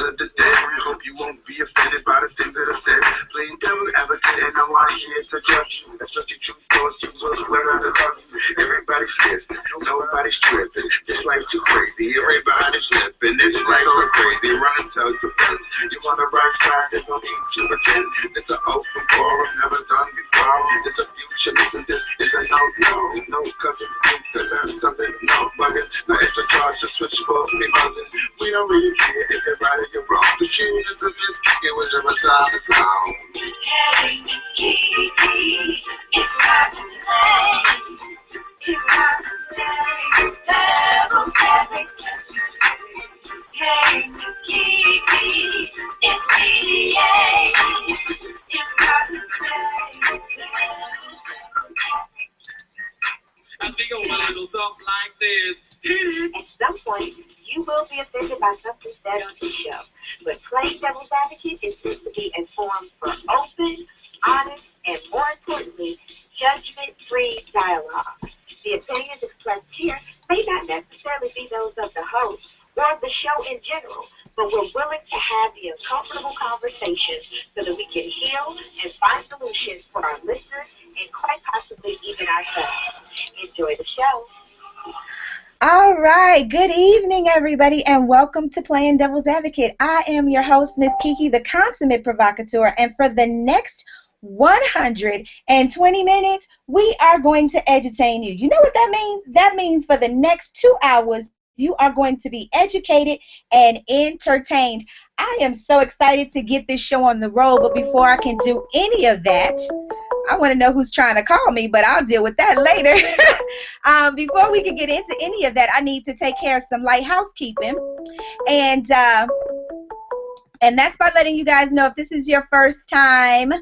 of the day. Hope you won't be offended by the things that I said. Playing devil advocate, and I want here to judge you. That's what you choose for. You will swear I love you. Everybody's listening, nobody's tripping. This life's too crazy. Everybody's living. This life so crazy. Run and tell your friends. You want the right side, there's no need to pretend. It's an open forum, never done before. It's a future, listen, this is a no. No cousin, because that's something no bugging. No extra charge, just switch for me buzzing. We don't really care if everybody get wrong. The shoes is the list, it was a side of sound. Hey, KiKi, it's not to play. It's not to play. Devil advocate. Hey, KiKi, it's PDA. It's not to play. I think I want a little something like this. At some point, you will be offended by something said on this show. But playing devil's advocate is meant to be a forum for open, honest, and more importantly, judgment-free dialogue. The opinions expressed here may not necessarily be those of the host or the show in general, but we're willing to have the uncomfortable conversations so that we can heal and find solutions for our listeners and quite possibly even ourselves. Enjoy the show. All right, good evening, everybody, and welcome to Playing Devil's Advocate. I am your host, Ms.KiKi, the consummate provocateur, and for the next 120 minutes, we are going to edutain you. You know what that means? That means for the next 2 hours, you are going to be educated and entertained. I am so excited to get this show on the road, but before I can do any of that, I want to know who's trying to call me, but I'll deal with that later. Before we can get into any of that, I need to take care of some light housekeeping. And that's by letting you guys know if this is your first time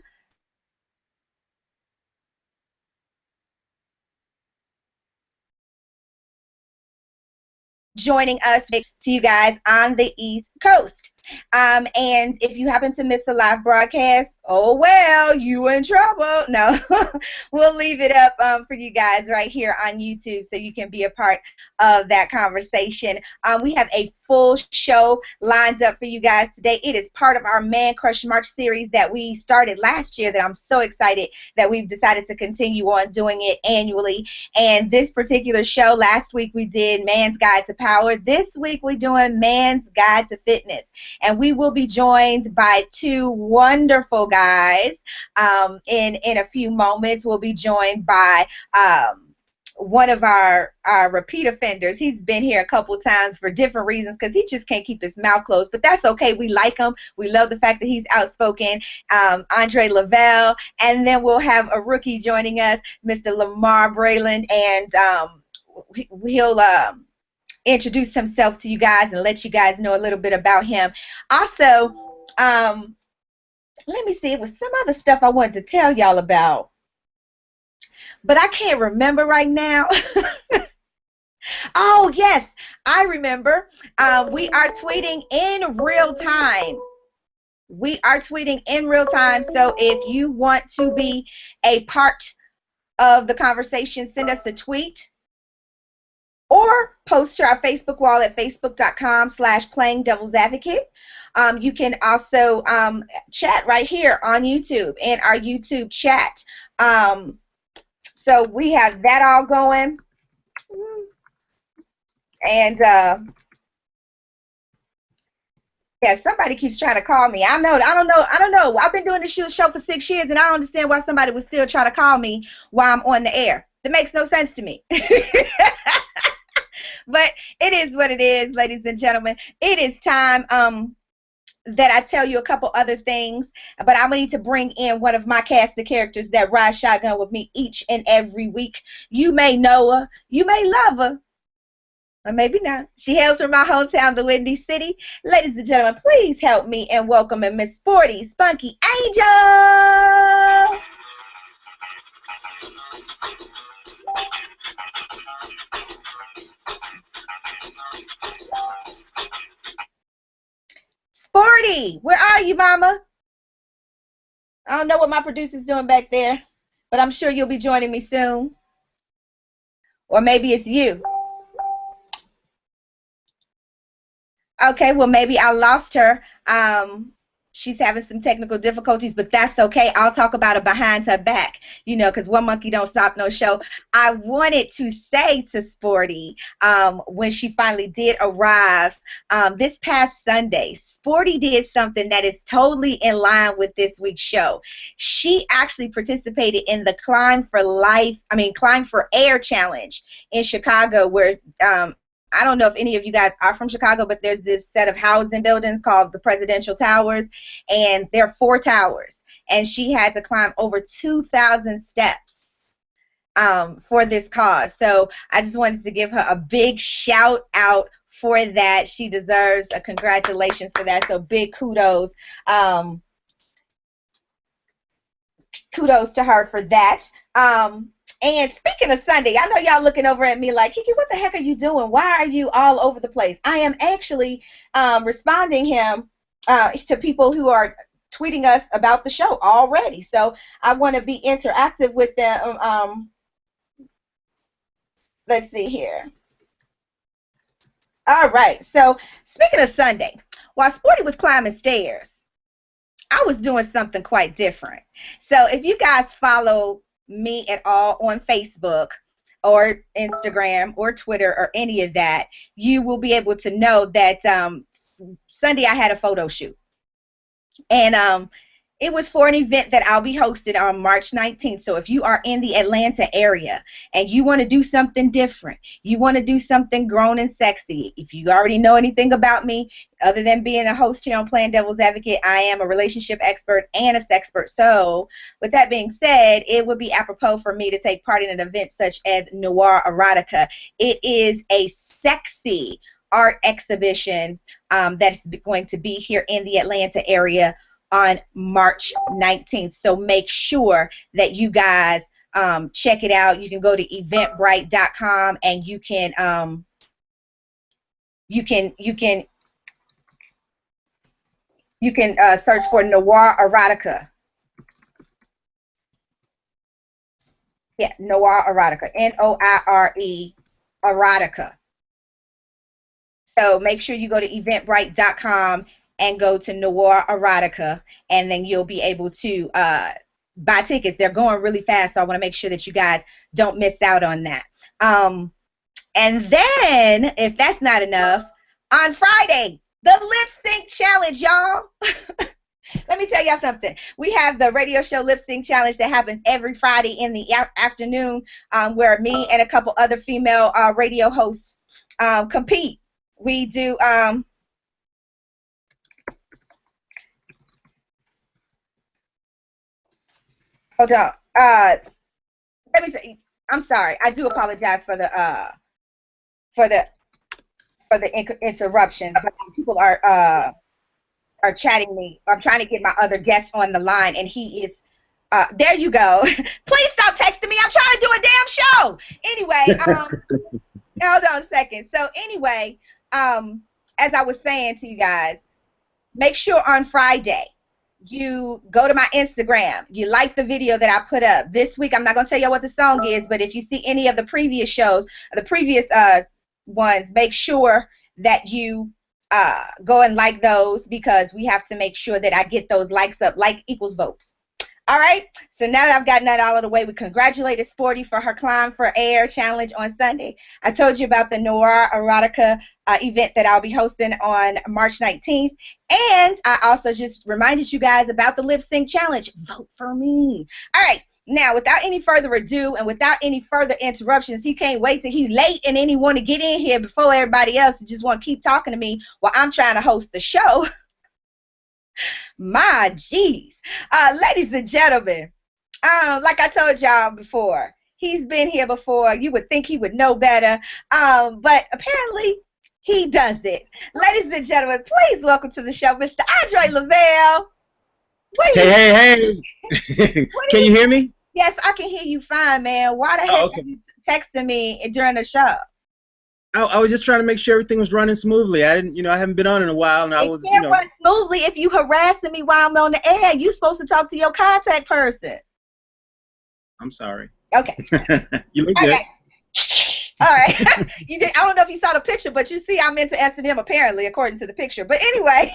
joining us to you guys on the East Coast. And if you happen to miss a live broadcast, oh well, you in trouble. No, we'll leave it up for you guys right here on YouTube so you can be a part of that conversation. We have a full show lined up for you guys today. It is part of our Man Crush March series that we started last year that I'm so excited that we've decided to continue on doing it annually. And this particular show, last week we did Man's Guide to Power. This week we're doing Man's Guide to Fitness. And we will be joined by two wonderful guys. In a few moments, we'll be joined by one of our repeat offenders. He's been here a couple times for different reasons because he just can't keep his mouth closed. But that's okay. We like him. We love the fact that he's outspoken. Andre Lavelle. And then we'll have a rookie joining us, Mr. Lamar Brayland. And he'll introduce himself to you guys and let you guys know a little bit about him. Also, let me see, it was some other stuff I wanted to tell y'all about, but I can't remember right now. Oh, yes, I remember. We are tweeting in real time. We are tweeting in real time, so if you want to be a part of the conversation, send us the tweet. Or post to our Facebook wall at facebook.com/playingdevilsadvocate. You can also chat right here on YouTube in our YouTube chat. So we have that all going. And yeah, somebody keeps trying to call me. I don't know. I've been doing this show for 6 years, and I don't understand why somebody was still trying to call me while I'm on the air. That makes no sense to me. But it is what it is, ladies and gentlemen. It is time that I tell you a couple other things, but I'm going to need to bring in one of my cast of characters that ride shotgun with me each and every week. You may know her. You may love her. Or maybe not. She hails from my hometown, the Windy City. Ladies and gentlemen, please help me in welcoming Miss Sporty Spunky Angel. Sporty, where are you, Mama? I don't know what my producer's doing back there, but I'm sure you'll be joining me soon. Or maybe it's you. Okay, well, maybe I lost her. She's having some technical difficulties, but that's okay. I'll talk about it behind her back, because one monkey don't stop no show. I wanted to say to Sporty, when she finally did arrive, this past Sunday, Sporty did something that is totally in line with this week's show. She actually participated in the Climb for Air challenge in Chicago, where I don't know if any of you guys are from Chicago, but there's this set of housing buildings called the Presidential Towers, and there are 4 towers. And she had to climb over 2,000 steps for this cause. So I just wanted to give her a big shout out for that. She deserves a congratulations for that. So big kudos. Kudos to her for that. And speaking of Sunday, I know y'all looking over at me like, KiKi, what the heck are you doing? Why are you all over the place? I am actually responding to people who are tweeting us about the show already. So I want to be interactive with them. Let's see here. All right. So speaking of Sunday, while Sporty was climbing stairs, I was doing something quite different. So if you guys follow me at all on Facebook or Instagram or Twitter or any of that, you will be able to know that Sunday I had a photo shoot. And it was for an event that I'll be hosting on March 19th. So if you are in the Atlanta area and you want to do something different, you want to do something grown and sexy, if you already know anything about me, other than being a host here on Playing Devil's Advocate, I am a relationship expert and a sexpert. So with that being said, it would be apropos for me to take part in an event such as Noir Erotica. It is a sexy art exhibition that's going to be here in the Atlanta area on March 19th. So make sure that you guys check it out. You can go to eventbrite.com and you can search for Noir Erotica. Yeah, Noir Erotica. Noire Erotica. So make sure you go to eventbrite.com and go to Noir Erotica, and then you'll be able to buy tickets. They're going really fast, so I want to make sure that you guys don't miss out on that. And then, if that's not enough, on Friday, the lip sync challenge, y'all. Let me tell y'all something. We have the radio show lip sync challenge that happens every Friday in the afternoon, where me and a couple other female radio hosts compete. We do hold on. Let me say, I'm sorry. I do apologize for the interruptions, but people are chatting me. I'm trying to get my other guest on the line, and he is there you go. Please stop texting me. I'm trying to do a damn show. Anyway, hold on a second. So anyway, as I was saying to you guys, make sure on Friday you go to my Instagram. You like the video that I put up. This week, I'm not going to tell you what the song is, but if you see any of the previous shows, the previous ones, make sure that you go and like those, because we have to make sure that I get those likes up. Like equals votes. All right, so now that I've gotten that all out of the way, we congratulated Sporty for her Climb for Air challenge on Sunday. I told you about the Noir Erotica event that I'll be hosting on March 19th. And I also just reminded you guys about the lip sync challenge. Vote for me. All right, now without any further ado and without any further interruptions, he can't wait till he's late and then he want to get in here before everybody else to just want to keep talking to me while I'm trying to host the show. My geez. Ladies and gentlemen, like I told y'all before, he's been here before. You would think he would know better, but apparently he does it. Ladies and gentlemen, please welcome to the show, Mr. Andre Lavelle. Hey. Can you hear me? Yes, I can hear you fine, man. Why the heck are you texting me during the show? I was just trying to make sure everything was running smoothly. I didn't, I haven't been on in a while, and I was, can't run smoothly if you harassing me while I'm on the air. You supposed to talk to your contact person. I'm sorry. Okay. You look good. Right. All right. You did. I don't know if you saw the picture, but you see I'm into S&M apparently, according to the picture. But anyway.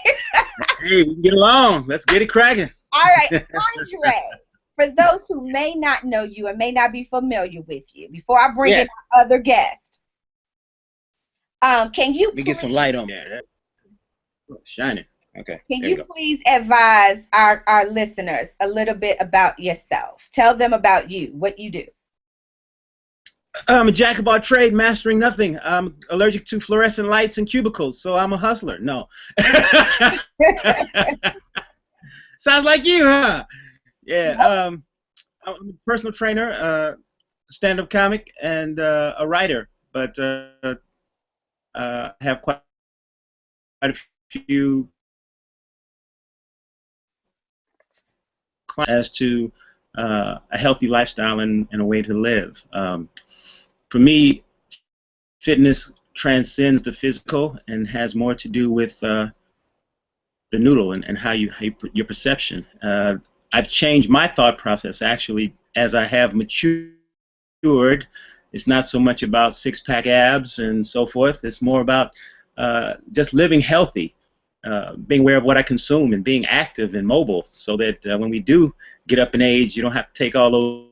Hey, we can get along. Let's get it cracking. All right, Andre. For those who may not know you and may not be familiar with you, before I bring in our other guest, can you Let me get some light on that. Shining. Okay. Can you please advise our listeners a little bit about yourself? Tell them about you, what you do. I'm a jack of all trade, mastering nothing. I'm allergic to fluorescent lights and cubicles, so I'm a hustler. No. Sounds like you, huh? Yeah. I'm a personal trainer, stand-up comic, and a writer, but have quite a few as to a healthy lifestyle and a way to live. For me, fitness transcends the physical and has more to do with the noodle and how your perception. I've changed my thought process actually as I have matured. It's not so much about six-pack abs and so forth. It's more about just living healthy. Being aware of what I consume and being active and mobile so that when we do get up in age, you don't have to take all those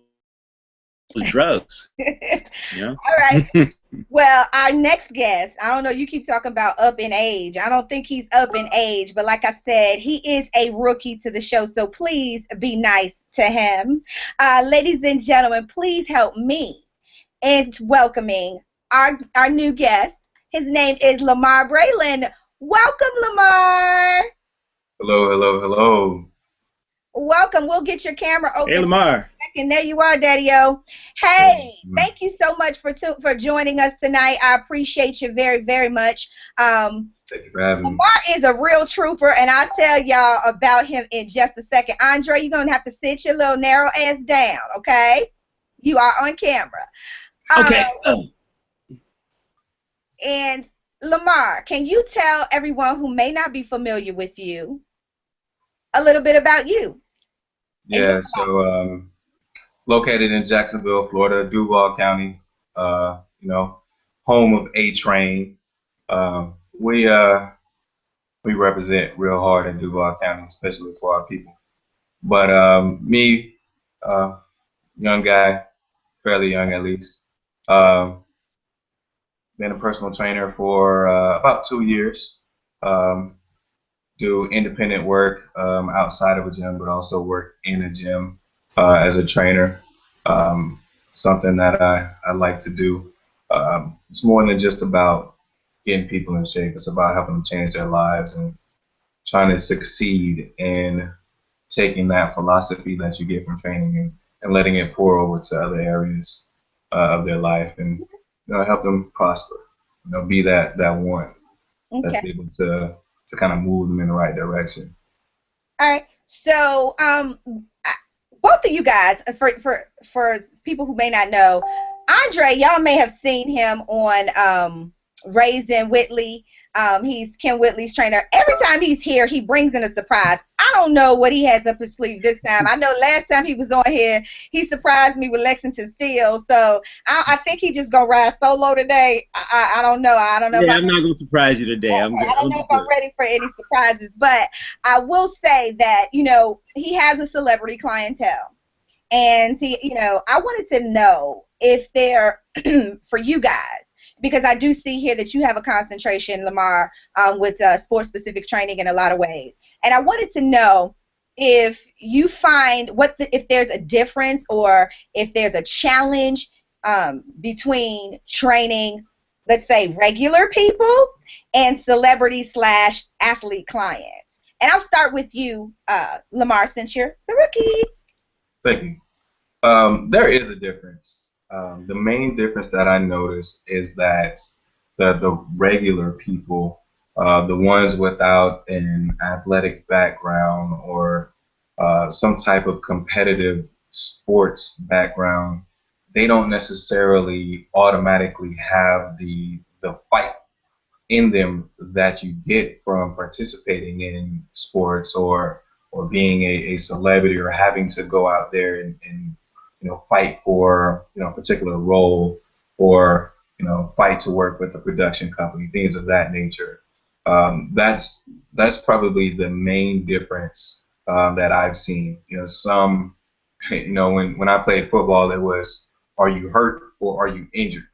drugs. You know? All right. Well, our next guest, I don't know, you keep talking about up in age. I don't think he's up in age, but like I said, he is a rookie to the show, so please be nice to him. Ladies and gentlemen, please help me in welcoming our new guest. His name is Lamar Braylon. Welcome, Lamar. Hello, hello, hello. Welcome. We'll get your camera open. Hey, Lamar. And there you are, Daddy-O. Hey, thank you so much for joining us tonight. I appreciate you very, very much. Thank you for having me. Lamar is a real trooper, and I'll tell y'all about him in just a second. Andre, you're going to have to sit your little narrow ass down, okay? You are on camera. Okay. And Lamar, can you tell everyone who may not be familiar with you a little bit about you? Yeah, so located in Jacksonville, Florida, Duval County, you know, home of A-Train. We represent real hard in Duval County, especially for our people. But me, young guy, fairly young at least, been a personal trainer for about 2 years. Do independent work outside of a gym, but also work in a gym as a trainer. Something that I like to do. It's more than just about getting people in shape. It's about helping them change their lives and trying to succeed in taking that philosophy that you get from training and letting it pour over to other areas of their life and help them prosper. Be that one that's able to kind of move them in the right direction. All right. So, both of you guys, for people who may not know, Andre, y'all may have seen him on Raised in Whitley. He's Kim Whitley's trainer. Every time he's here, he brings in a surprise. I don't know what he has up his sleeve this time. I know last time he was on here, he surprised me with Lexington Steel. So I think he just gonna ride solo today. I don't know. I don't know. Yeah, I'm not gonna surprise you today. I don't know if I'm ready for any surprises, but I will say that he has a celebrity clientele, and I wanted to know if they're for you guys. Because I do see here that you have a concentration, Lamar, with sports-specific training in a lot of ways. And I wanted to know if you find if there's a difference or if there's a challenge between training, let's say, regular people and celebrity/athlete clients. And I'll start with you, Lamar, since you're the rookie. Thank you. There is a difference. The main difference that I notice is that the regular people, the ones without an athletic background or some type of competitive sports background, they don't necessarily automatically have the fight in them that you get from participating in sports or being a celebrity or having to go out there and fight for a particular role or fight to work with a production company, things of that nature. That's probably the main difference that I've seen. When I played football, it was, are you hurt or are you injured?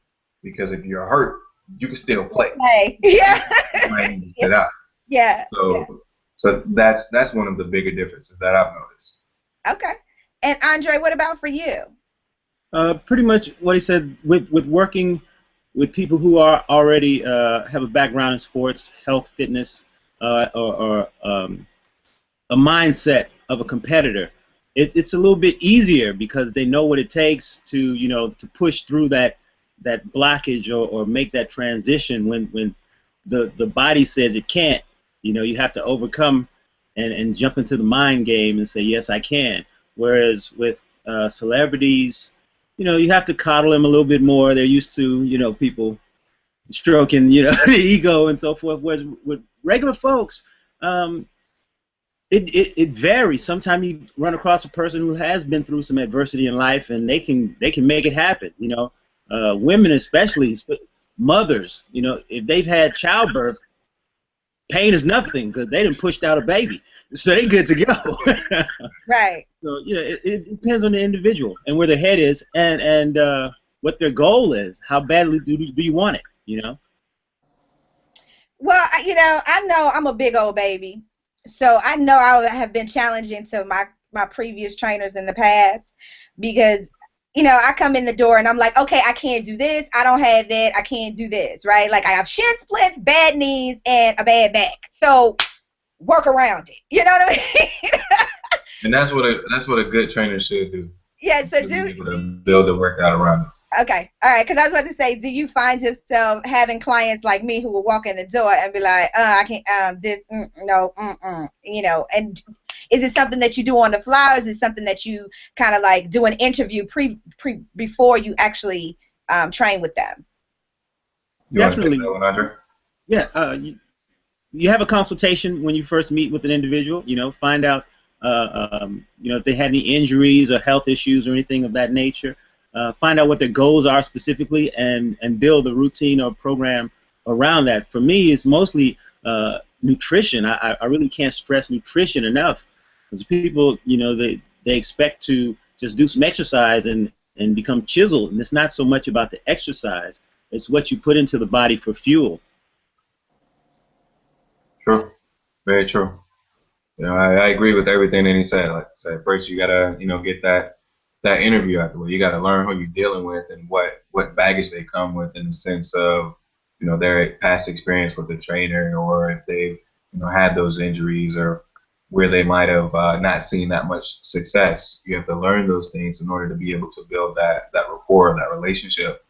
Because if you're hurt, you can still play. Hey, yeah. You might need to sit out. Yeah. So that's one of the bigger differences that I've noticed. Okay. And Andre, what about for you? Pretty much what he said with working with people who are already have a background in sports, health, fitness, or a mindset of a competitor. It's a little bit easier because they know what it takes to push through that blockage or make that transition when the body says it can't. You have to overcome and jump into the mind game and say, yes, I can. Whereas with celebrities, you have to coddle them a little bit more. They're used to, people stroking, the ego and so forth. Whereas with regular folks, it varies. Sometimes you run across a person who has been through some adversity in life, and they can make it happen. Women especially, mothers. If they've had childbirth, pain is nothing because they done pushed out a baby, so they good to go. Right. So it depends on the individual and where their head is and what their goal is. How badly do you want it? Well, I know I'm a big old baby, so I know I have been challenging to my previous trainers in the past because I come in the door and I'm like, okay, I can't do this, I don't have that, I can't do this, right? Like I have shin splits, bad knees, and a bad back. So work around it. You know what I mean? And that's what a good trainer should do. Yeah. So be able to build a workout around it. Okay, all right, because I was about to say, do you find yourself having clients like me who will walk in the door and be like, I can't, no, and is it something that you do on the fly, or is it something that you kind of like do an interview before you actually train with them? Definitely. You want to take that one, Andre? Yeah, you have a consultation when you first meet with an individual, find out, if they had any injuries or health issues or anything of that nature. Find out what their goals are specifically and build a routine or program around that. For me, it's mostly nutrition. I really can't stress nutrition enough because people, they expect to just do some exercise and become chiseled, and it's not so much about the exercise. It's what you put into the body for fuel. True. Very true. I agree with everything that he said. Like I said, first you gotta, get that interview out the way. You got to learn who you're dealing with and what baggage they come with in the sense of, their past experience with the trainer, or if they've, had those injuries, or where they might have not seen that much success. You have to learn those things in order to be able to build that rapport, that relationship,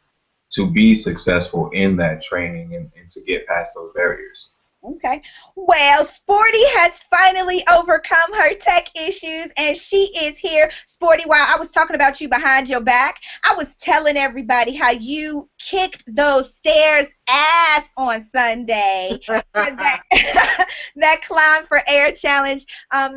to be successful in that training and to get past those barriers. Okay. Well, Sporty has finally overcome her tech issues, and she is here. Sporty, while I was talking about you behind your back, I was telling everybody how you kicked those stairs ass on Sunday for that Climb for Air challenge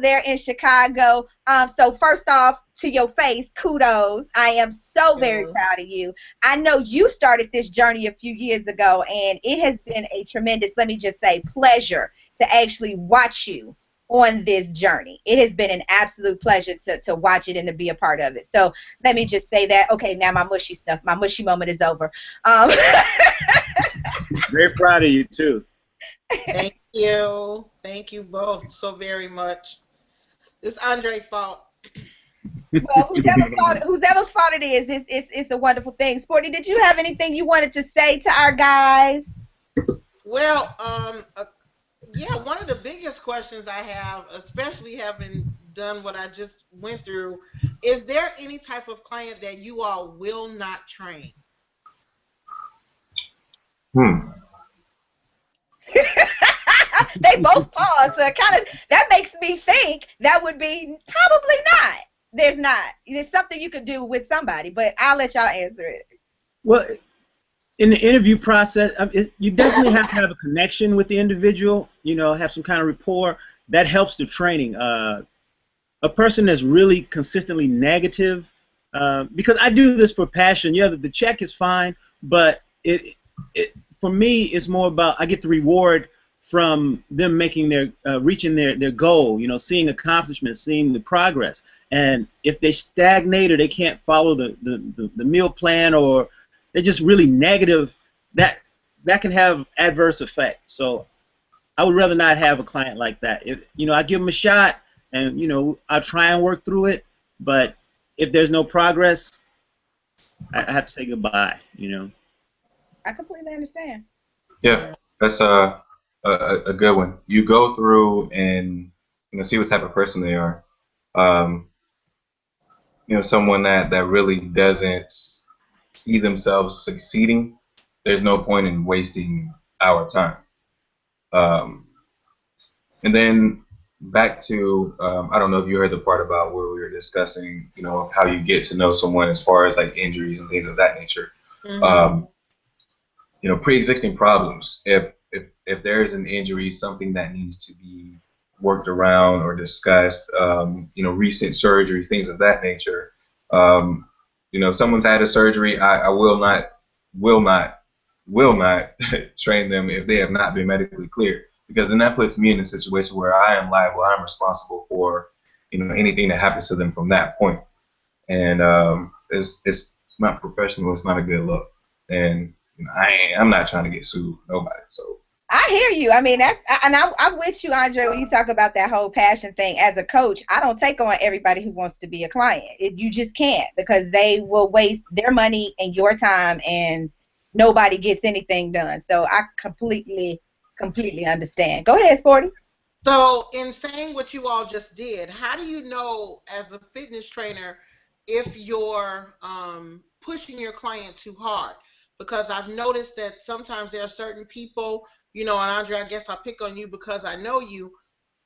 there in Chicago. So first off, to your face, kudos. I am so very proud of you. I know you started this journey a few years ago, and it has been a tremendous, let me just say, pleasure to actually watch you on this journey. It has been an absolute pleasure to watch it and to be a part of it. So let me just say that. Okay, now my mushy stuff, my mushy moment is over. Very proud of you, too. Thank you. Thank you both so very much. It's Andre's fault. Well, whoever's fault it is, it's a wonderful thing. Sporty, did you have anything you wanted to say to our guys? Well, yeah, one of the biggest questions I have, especially having done what I just went through, is there any type of client that you all will not train? They both paused, so that makes me think that would be probably not. There's not. There's something you could do with somebody, but I'll let y'all answer it. Well, in the interview process, you definitely have to have a connection with the individual, have some kind of rapport. That helps the training. A person that's really consistently negative, because I do this for passion. Yeah, the check is fine, but it for me, it's more about I get the reward from them making their reaching their goal. You know, seeing accomplishments, seeing the progress. And if they stagnate or they can't follow the meal plan, or they're just really negative, that can have adverse effect. So I would rather not have a client like that. You know, I give them a shot, and you know, I try and work through it. But if there's no progress, I have to say goodbye. You know. I completely understand. Yeah, that's a good one. You go through and see what type of person they are. Um, someone that really doesn't see themselves succeeding. There's no point in wasting our time. Um, and then back to I don't know if you heard the part about where we were discussing, how you get to know someone as far as like injuries and things of that nature. Mm-hmm. Pre-existing problems. If there is an injury, something that needs to be worked around or discussed, recent surgeries, things of that nature. If someone's had a surgery, I will not train them if they have not been medically cleared, because then that puts me in a situation where I am liable, I'm responsible for, anything that happens to them from that point. And it's not professional. It's not a good look. And I'm not trying to get sued, nobody. So I hear you. I mean, I'm with you, Andre, when you talk about that whole passion thing. As a coach, I don't take on everybody who wants to be a client. You just can't, because they will waste their money and your time, and nobody gets anything done. So I completely understand. Go ahead, Sporty. So, in saying what you all just did, how do you know as a fitness trainer if you're pushing your client too hard? Because I've noticed that sometimes there are certain people, and Andre, I guess I'll pick on you because I know you.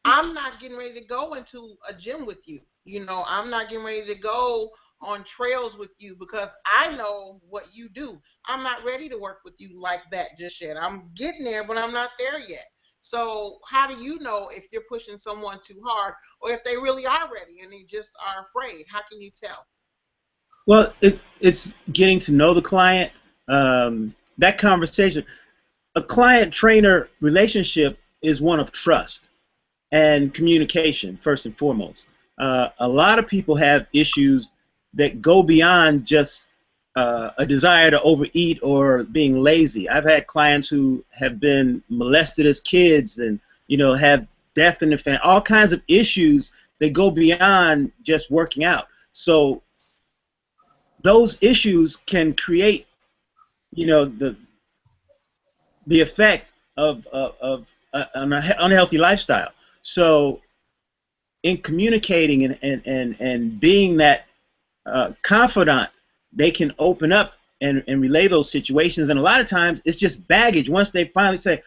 I'm not getting ready to go into a gym with you. I'm not getting ready to go on trails with you because I know what you do. I'm not ready to work with you like that just yet. I'm getting there, but I'm not there yet. So how do you know if you're pushing someone too hard, or if they really are ready and they just are afraid? How can you tell? Well, it's getting to know the client. That conversation, a client-trainer relationship is one of trust and communication, first and foremost. A lot of people have issues that go beyond just a desire to overeat or being lazy. I've had clients who have been molested as kids and have death in the family, all kinds of issues that go beyond just working out. So those issues can create the effect of an unhealthy lifestyle. So in communicating and being that confidant, they can open up and relay those situations. And a lot of times it's just baggage. Once they finally say,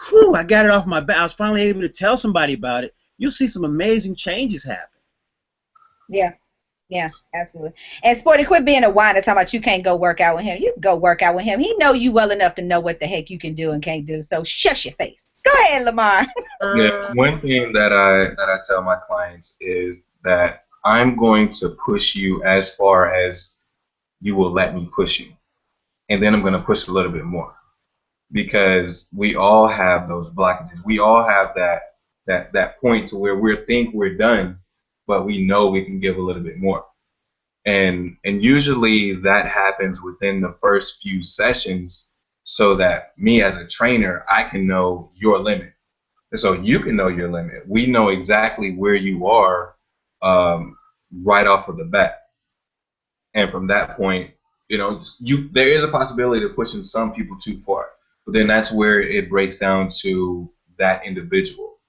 whew, I got it off my back, I was finally able to tell somebody about it, you'll see some amazing changes happen. Yeah, absolutely. And Sporty, quit being a whiner talking about you can't go work out with him. You can go work out with him. He know you well enough to know what the heck you can do and can't do. So shush your face. Go ahead, Lamar. yeah, one thing that I tell my clients is that I'm going to push you as far as you will let me push you, and then I'm going to push a little bit more, because we all have those blockages. We all have that point to where we think we're done, but we know we can give a little bit more. And usually that happens within the first few sessions, so that me as a trainer, I can know your limit. And so you can know your limit. We know exactly where you are right off of the bat. And from that point, there is a possibility of pushing some people too far. But then that's where it breaks down to that individual.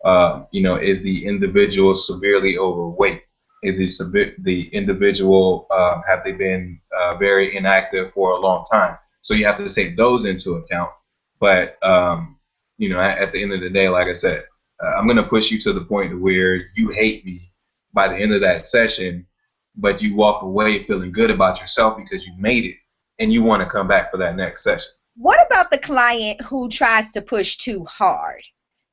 Is the individual severely overweight? Is the individual, have they been very inactive for a long time? So you have to take those into account. But, at the end of the day, like I said, I'm going to push you to the point where you hate me by the end of that session, but you walk away feeling good about yourself because you made it and you want to come back for that next session. What about the client who tries to push too hard?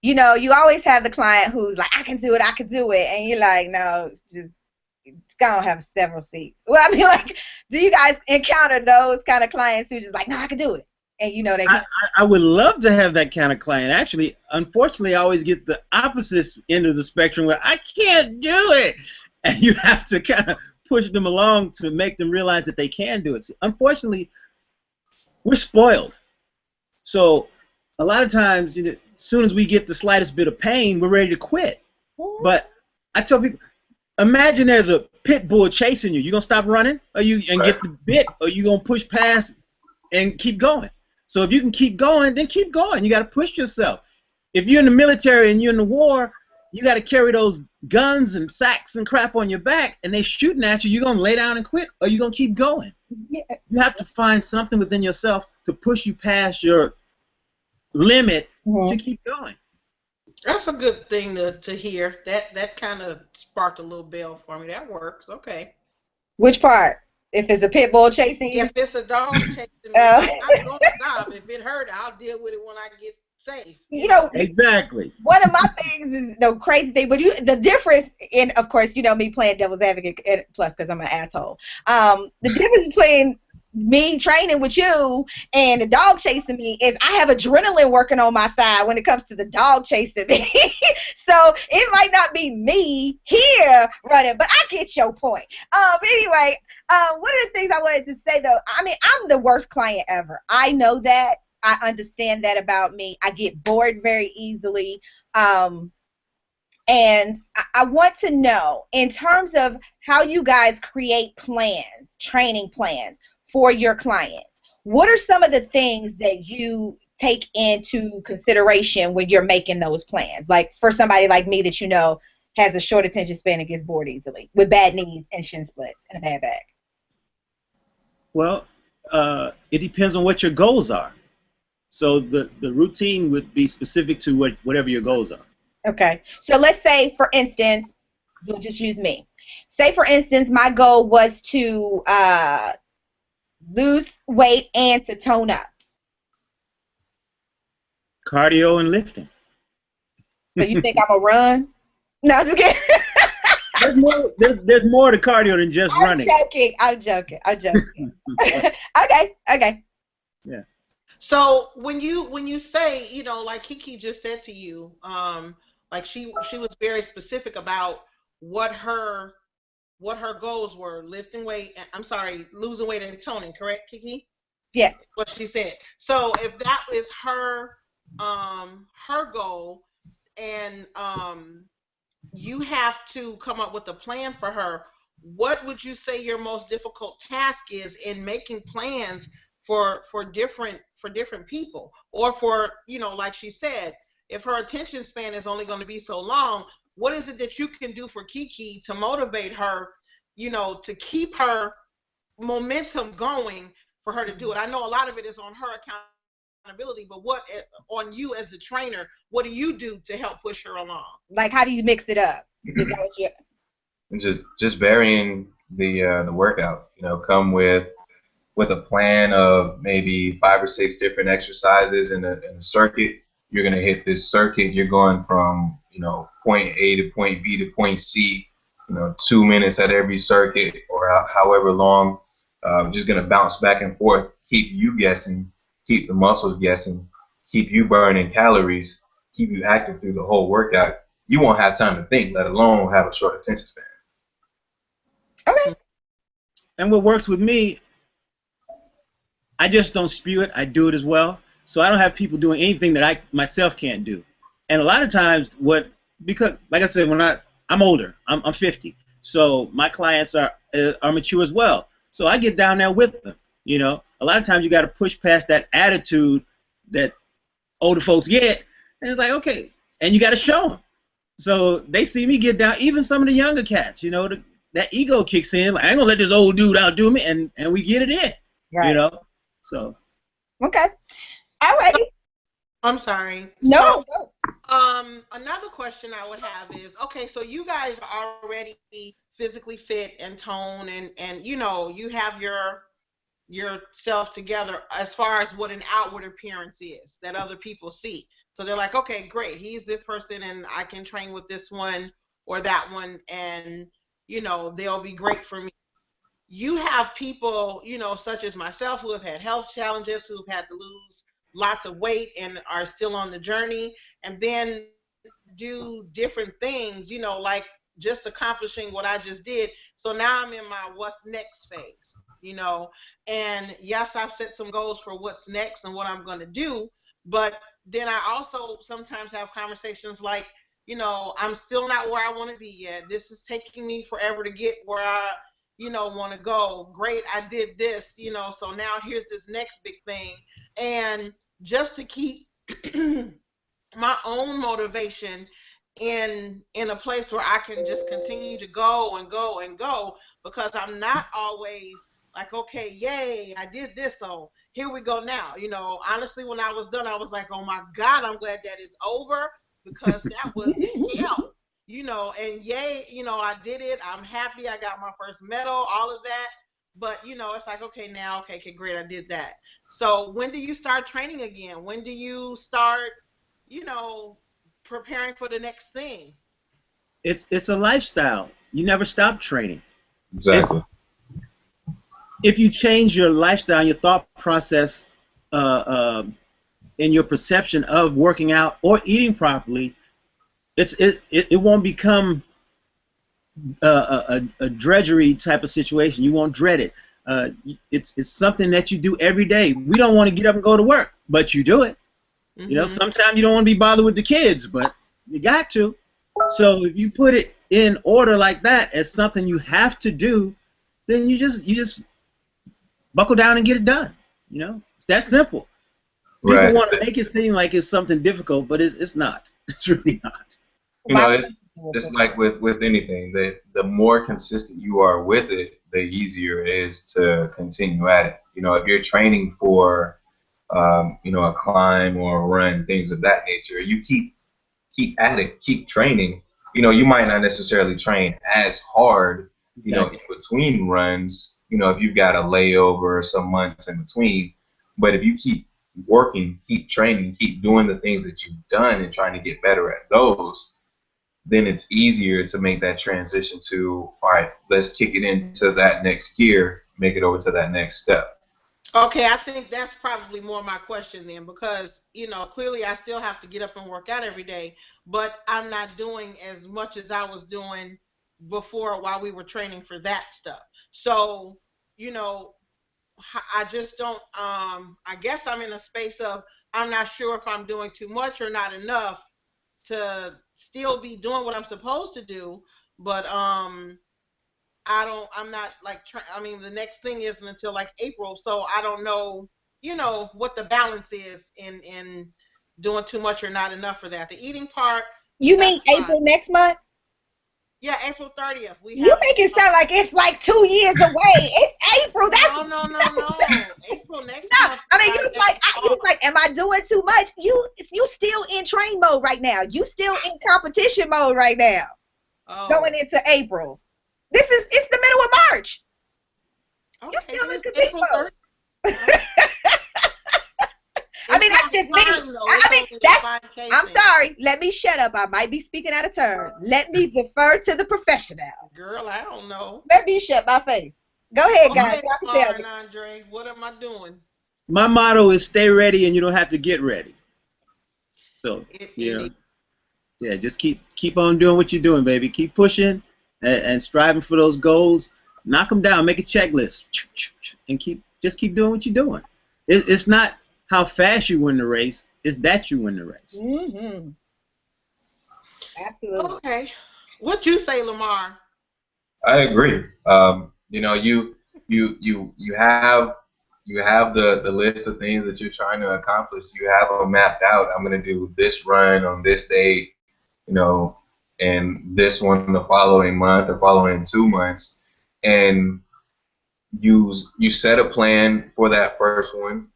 You always have the client who's like, I can do it, and you're like, no, it's gonna have several seats. Well, I mean, like, do you guys encounter those kind of clients who just like, no, I can do it? and you know they I, can. I would love to have that kind of client. Actually, unfortunately, I always get the opposite end of the spectrum where I can't do it, and you have to kind of push them along to make them realize that they can do it. Unfortunately, we're spoiled. So a lot of times, as soon as we get the slightest bit of pain, we're ready to quit. But I tell people, imagine there's a pit bull chasing you. You gonna stop running, or you and Right. get the bit, or you gonna push past and keep going? So if you can keep going, then keep going. You got to push yourself. If you're in the military and you're in the war, you got to carry those guns and sacks and crap on your back, and they shooting at you. You're gonna lay down and quit, or you're gonna keep going. Yeah. You have to find something within yourself to push you past your limit to keep going. That's a good thing to hear. That kind of sparked a little bell for me. That works. Okay. Which part? If it's a pit bull chasing you? If it's a dog chasing me, I'm not going to stop. If it hurt, I'll deal with it when I get safe. You know, Exactly. one of my things is the crazy thing, but the difference in, of course, you know me playing devil's advocate, and plus because I'm an asshole. The difference between me training with you and the dog chasing me is I have adrenaline working on my side when it comes to the dog chasing me. So it might not be me here running, but I get your point. Anyway, one of the things I wanted to say though, I mean, I'm the worst client ever. I know that. I understand that about me. I get bored very easily. And I want to know, in terms of how you guys create plans, training plans for your clients, what are some of the things that you take into consideration when you're making those plans? Like for somebody like me that you know has a short attention span and gets bored easily with bad knees and shin splits and a bad back. Well, it depends on what your goals are. So the routine would be specific to whatever your goals are. Okay. So let's say, for instance, we'll just use me. Say, for instance, my goal was to lose weight and to tone up. Cardio and lifting. So you think I'm a run? No, I'm just kidding. There's more to cardio than just running. I'm joking. Okay. Yeah. So when you say, you know, like KiKi just said to you, like she was very specific about what her goals were, lifting weight, losing weight and toning, correct, KiKi? Yes. What she said. So if that is her goal, and you have to come up with a plan for her, what would you say your most difficult task is in making plans for different people, or for, you know, like she said, if her attention span is only going to be so long, what is it that you can do for KiKi to motivate her, you know, to keep her momentum going for her to do it? I know a lot of it is on her accountability, but what on you as the trainer, what do you do to help push her along? Like, how do you mix it up? Is that what you... And just varying the workout. You know, come with a plan of maybe 5 or 6 different exercises in a circuit. You're going to hit this circuit. You're going from, you know, point A to point B to point C, you know, 2 minutes at every circuit, or however long. Just going to bounce back and forth, keep you guessing, keep the muscles guessing, keep you burning calories, keep you active through the whole workout. You won't have time to think, let alone have a short attention span. Okay. And what works with me, I just don't spew it. I do it as well. So I don't have people doing anything that I myself can't do. And a lot of times, because like I said, I'm older. I'm 50. So my clients are mature as well. So I get down there with them. You know, a lot of times you got to push past that attitude that older folks get, and it's like, okay, and you got to show them. So they see me get down. Even some of the younger cats, you know, that ego kicks in. Like, I ain't gonna let this old dude outdo me, and we get it in. Right. You know. So. Okay. All right. I'm sorry. No. Another question I would have is, okay, so you guys are already physically fit and toned, and you know, you have yourself together as far as what an outward appearance is that other people see. So they're like, okay, great, he's this person, and I can train with this one or that one, and you know, they'll be great for me. you have people, such as myself, who have had health challenges, who've had to lose lots of weight and are still on the journey, and then do different things, like just accomplishing what I just did. So now I'm in my what's next phase. And yes, I've set some goals for what's next and what I'm going to do, but then I also sometimes have conversations like, I'm still not where I want to be yet. This is taking me forever to get where I want to go. Great, I did this, so now here's this next big thing. And just to keep my own motivation in a place where I can just continue to go and go and go, because I'm not always like, okay, yay, I did this, so here we go now. Honestly, when I was done, I was like, oh my God, I'm glad that it's over, because that was hell. And yay, I did it. I'm happy. I got my first medal, all of that. But, it's like, okay, now, okay, great, I did that. So when do you start training again? When do you start, preparing for the next thing? It's a lifestyle. You never stop training. Exactly. If you change your lifestyle, your thought process, and your perception of working out or eating properly, it won't become a drudgery type of situation. You won't dread it. It's something that you do every day. We don't want to get up and go to work, but you do it. Sometimes you don't want to be bothered with the kids, but you got to. So if you put it in order like that as something you have to do, then you just buckle down and get it done. It's that simple. People Right. want to make it seem like it's something difficult, but it's not. It's really not. It's like with anything. The more consistent you are with it, the easier it is to continue at it. If you're training for a climb or a run, things of that nature, you keep at it, keep training. You might not necessarily train as hard, in between runs, if you've got a layover or some months in between. But if you keep working, keep training, keep doing the things that you've done and trying to get better at those, then it's easier to make that transition to, all right, let's kick it into that next gear, make it over to that next step. Okay, I think that's probably more my question then, because, clearly I still have to get up and work out every day, but I'm not doing as much as I was doing before while we were training for that stuff. So, I just don't, I guess I'm in a space of, I'm not sure if I'm doing too much or not enough to still be doing what I'm supposed to do, but, I'm not like, the next thing isn't until like April, so I don't know, what the balance is in doing too much or not enough for that. The eating part, You mean that's fine. April next month? Yeah, April 30th. You make it sound like it's like 2 years away. It's April. That's no. April next no. month. I mean, you was like, am I doing too much? You still in train mode right now. You still in competition mode right now. Going into April. It's the middle of March. Okay, You still in it's competition April mode. 30th. I mean, that's just me. I mean, that's. I'm sorry. Let me shut up. I might be speaking out of turn. Let me defer to the professionals. Girl, I don't know. Let me shut my face. Go ahead, guys. Okay, Andre, what am I doing? My motto is stay ready and you don't have to get ready. So, yeah, just keep on doing what you're doing, baby. Keep pushing and striving for those goals. Knock them down. Make a checklist. And just keep doing what you're doing. It's not how fast you win the race. It's that you win the race. Mm-hmm. Absolutely. Okay. What you say, Lamar? I agree. You have the list of things that you're trying to accomplish. You have them mapped out. I'm going to do this run on this date, and this one the following month, the following 2 months, and you set a plan for that first one.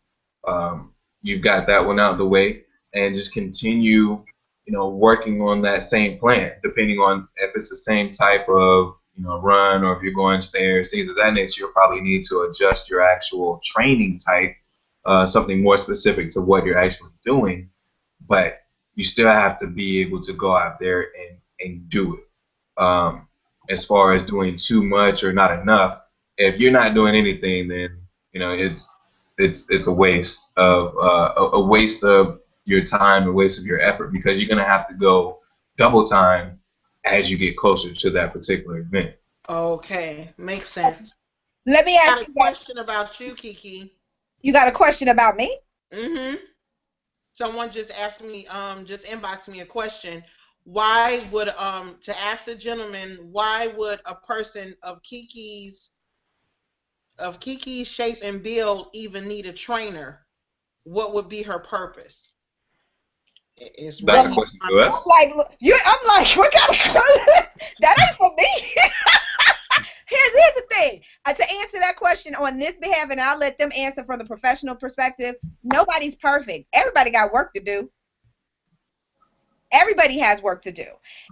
You've got that one out of the way, and just continue, working on that same plan, depending on if it's the same type of, run, or if you're going stairs, things of that nature. You'll probably need to adjust your actual training type, something more specific to what you're actually doing, but you still have to be able to go out there and do it. As far as doing too much or not enough, if you're not doing anything, then it's a waste of a waste of your time, a waste of your effort, because you're gonna have to go double time as you get closer to that particular event. Okay, makes sense. Let me I ask got a you guys. question about you, Kiki. You got a question about me? Mm-hmm. Someone just asked me, just inboxed me a question. Why would, to ask the gentleman, why would a person of Kiki's shape and build even need a trainer? What would be her purpose? It's That's a really question to us. I'm like, what kind of that ain't for me. Here's the thing. To answer that question on this behalf, and I'll let them answer from the professional perspective. Nobody's perfect. Everybody got work to do. Everybody has work to do.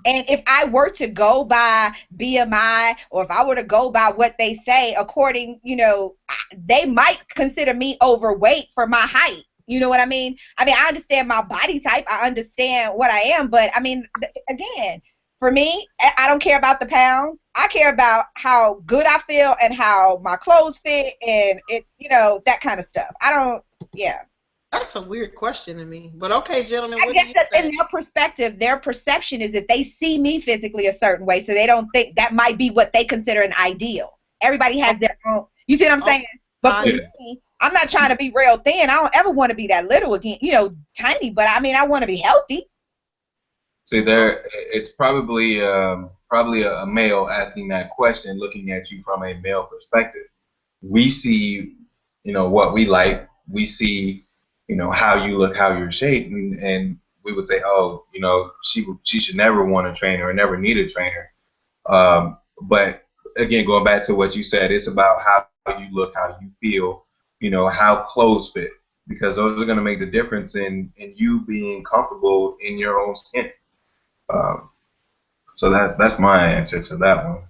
And if I were to go by BMI, or if I were to go by what they say, according, they might consider me overweight for my height. You know what I mean? I understand my body type. I understand what I am. But, again, for me, I don't care about the pounds. I care about how good I feel and how my clothes fit and, that kind of stuff. Yeah. That's a weird question to me. But okay, gentlemen, I what do guess you that think? in their perspective, their perception is that they see me physically a certain way, so they don't think that might be what they consider an ideal. Everybody has their own. You see what I'm saying? But for Yeah. me, I'm not trying to be real thin. I don't ever want to be that little again, tiny. But I want to be healthy. See, it's probably a male asking that question, looking at you from a male perspective. We see, what we like. We see, how you look, how you're shaped, and we would say, oh, she should never want a trainer or never need a trainer. But again, going back to what you said, it's about how you look, how you feel, how clothes fit, because those are going to make the difference in you being comfortable in your own skin. Um, so that's my answer to that one.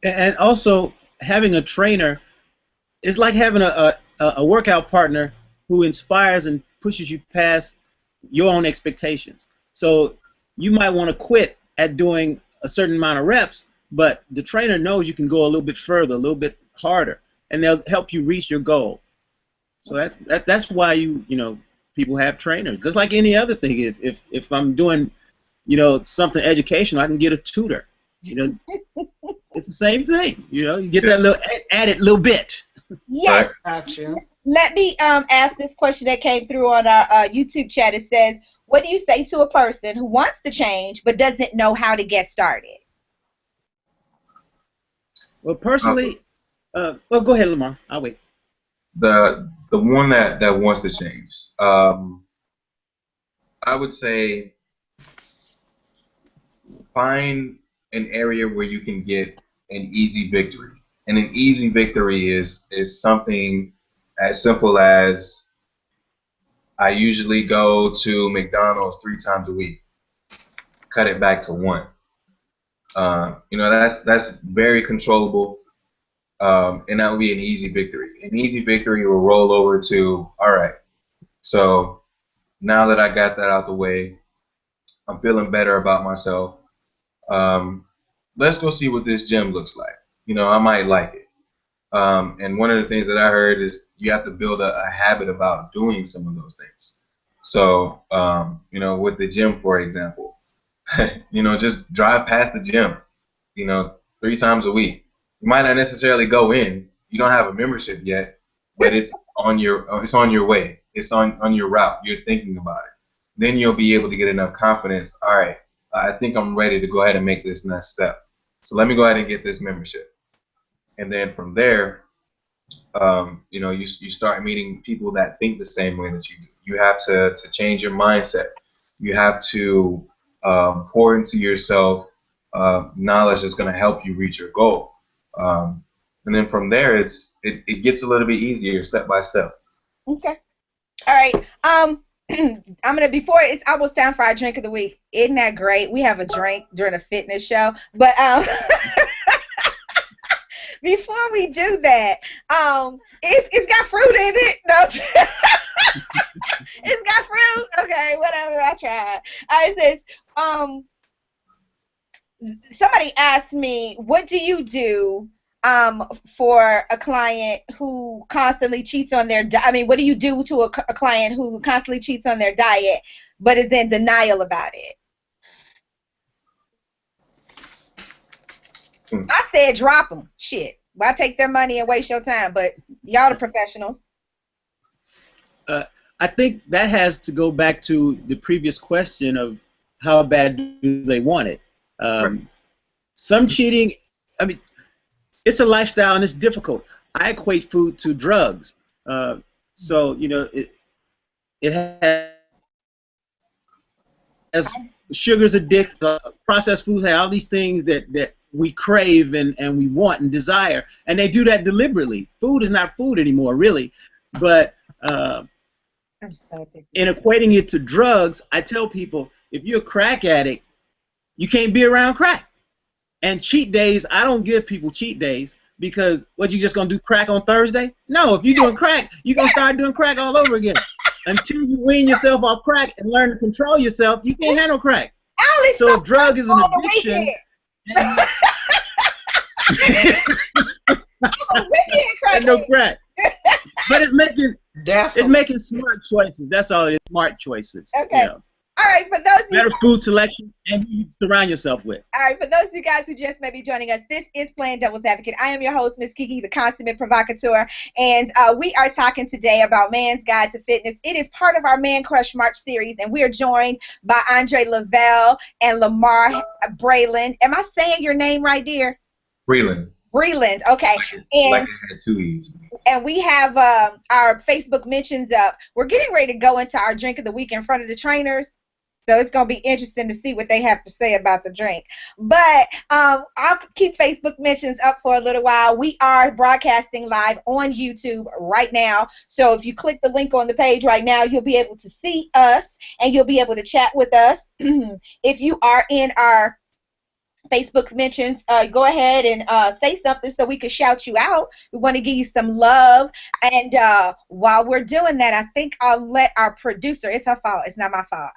And also, having a trainer is like having a workout partner who inspires and pushes you past your own expectations. So you might want to quit at doing a certain amount of reps, but the trainer knows you can go a little bit further, a little bit harder, and they'll help you reach your goal. So that's why people have trainers. Just like any other thing, if I'm doing something educational, I can get a tutor. It's the same thing. You get that little added little bit. Yes. Gotcha. Let me ask this question that came through on our YouTube chat. It says, what do you say to a person who wants to change but doesn't know how to get started? Well, personally, well, go ahead, Lamar. I'll wait. The one that wants to change, I would say find an area where you can get an easy victory. And an easy victory is something as simple as I usually go to McDonald's 3 times a week. Cut it back to 1. That's very controllable, and that would be an easy victory. An easy victory will roll over to, all right, so now that I got that out the way, I'm feeling better about myself. Let's go see what this gym looks like. I might like it. And one of the things that I heard is you have to build a habit about doing some of those things. So, with the gym, for example, just drive past the gym, 3 times a week. You might not necessarily go in. You don't have a membership yet, but it's on your way. It's on your route. You're thinking about it. Then you'll be able to get enough confidence. All right, I think I'm ready to go ahead and make this next step. So let me go ahead and get this membership. And then from there, you start meeting people that think the same way that you do. You have to change your mindset. You have to pour into yourself knowledge that's going to help you reach your goal. And then from there, it gets a little bit easier step by step. Okay. All right. Before it's almost time for our drink of the week. Isn't that great? We have a drink during a fitness show, but before we do that, it's got fruit in it. No, it's got fruit. Okay, whatever. I tried. It says, somebody asked me, what do you do for a client who constantly cheats on their I mean, what do you do to a client who constantly cheats on their diet but is in denial about it? I said drop them. Shit. Why take their money and waste your time? But y'all the professionals. I think that has to go back to the previous question of how bad do they want it. Some cheating, I mean, it's a lifestyle and it's difficult. I equate food to drugs. So, you know, it has sugar's addictive, processed foods have all these things that we crave and we want and desire, and they do that deliberately. Food is not food anymore, really. But in equating it to drugs, I tell people, if you're a crack addict, you can't be around crack. And cheat days, I don't give people cheat days because what, you just gonna do crack on Thursday? No, if you're doing crack, you're gonna start doing crack all over again. Until you wean yourself off crack and learn to control yourself, you can't handle crack. So if drug is an addiction, and no crack. But it's making smart choices. That's all. It's smart choices. Okay. You know. All right, for those better food selection and who you surround yourself with. All right, for those of you guys who just may be joining us, this is Playing Devil's Advocate. I am your host, Ms.KiKi, the consummate provocateur, and we are talking today about Man's Guide to Fitness. It is part of our Man Crush March series, and we are joined by Andre Lavelle and Lamar Breland. Am I saying your name right, dear? Breland. Breland, okay. And like I had 2 E's. And we have our Facebook mentions up. We're getting ready to go into our drink of the week in front of the trainers. So it's going to be interesting to see what they have to say about the drink. But I'll keep Facebook mentions up for a little while. We are broadcasting live on YouTube right now. So if you click the link on the page right now, you'll be able to see us and you'll be able to chat with us. If you are in our Facebook mentions, go ahead and say something so we can shout you out. We want to give you some love. And while we're doing that, I think I'll let our producer, it's her fault, it's not my fault.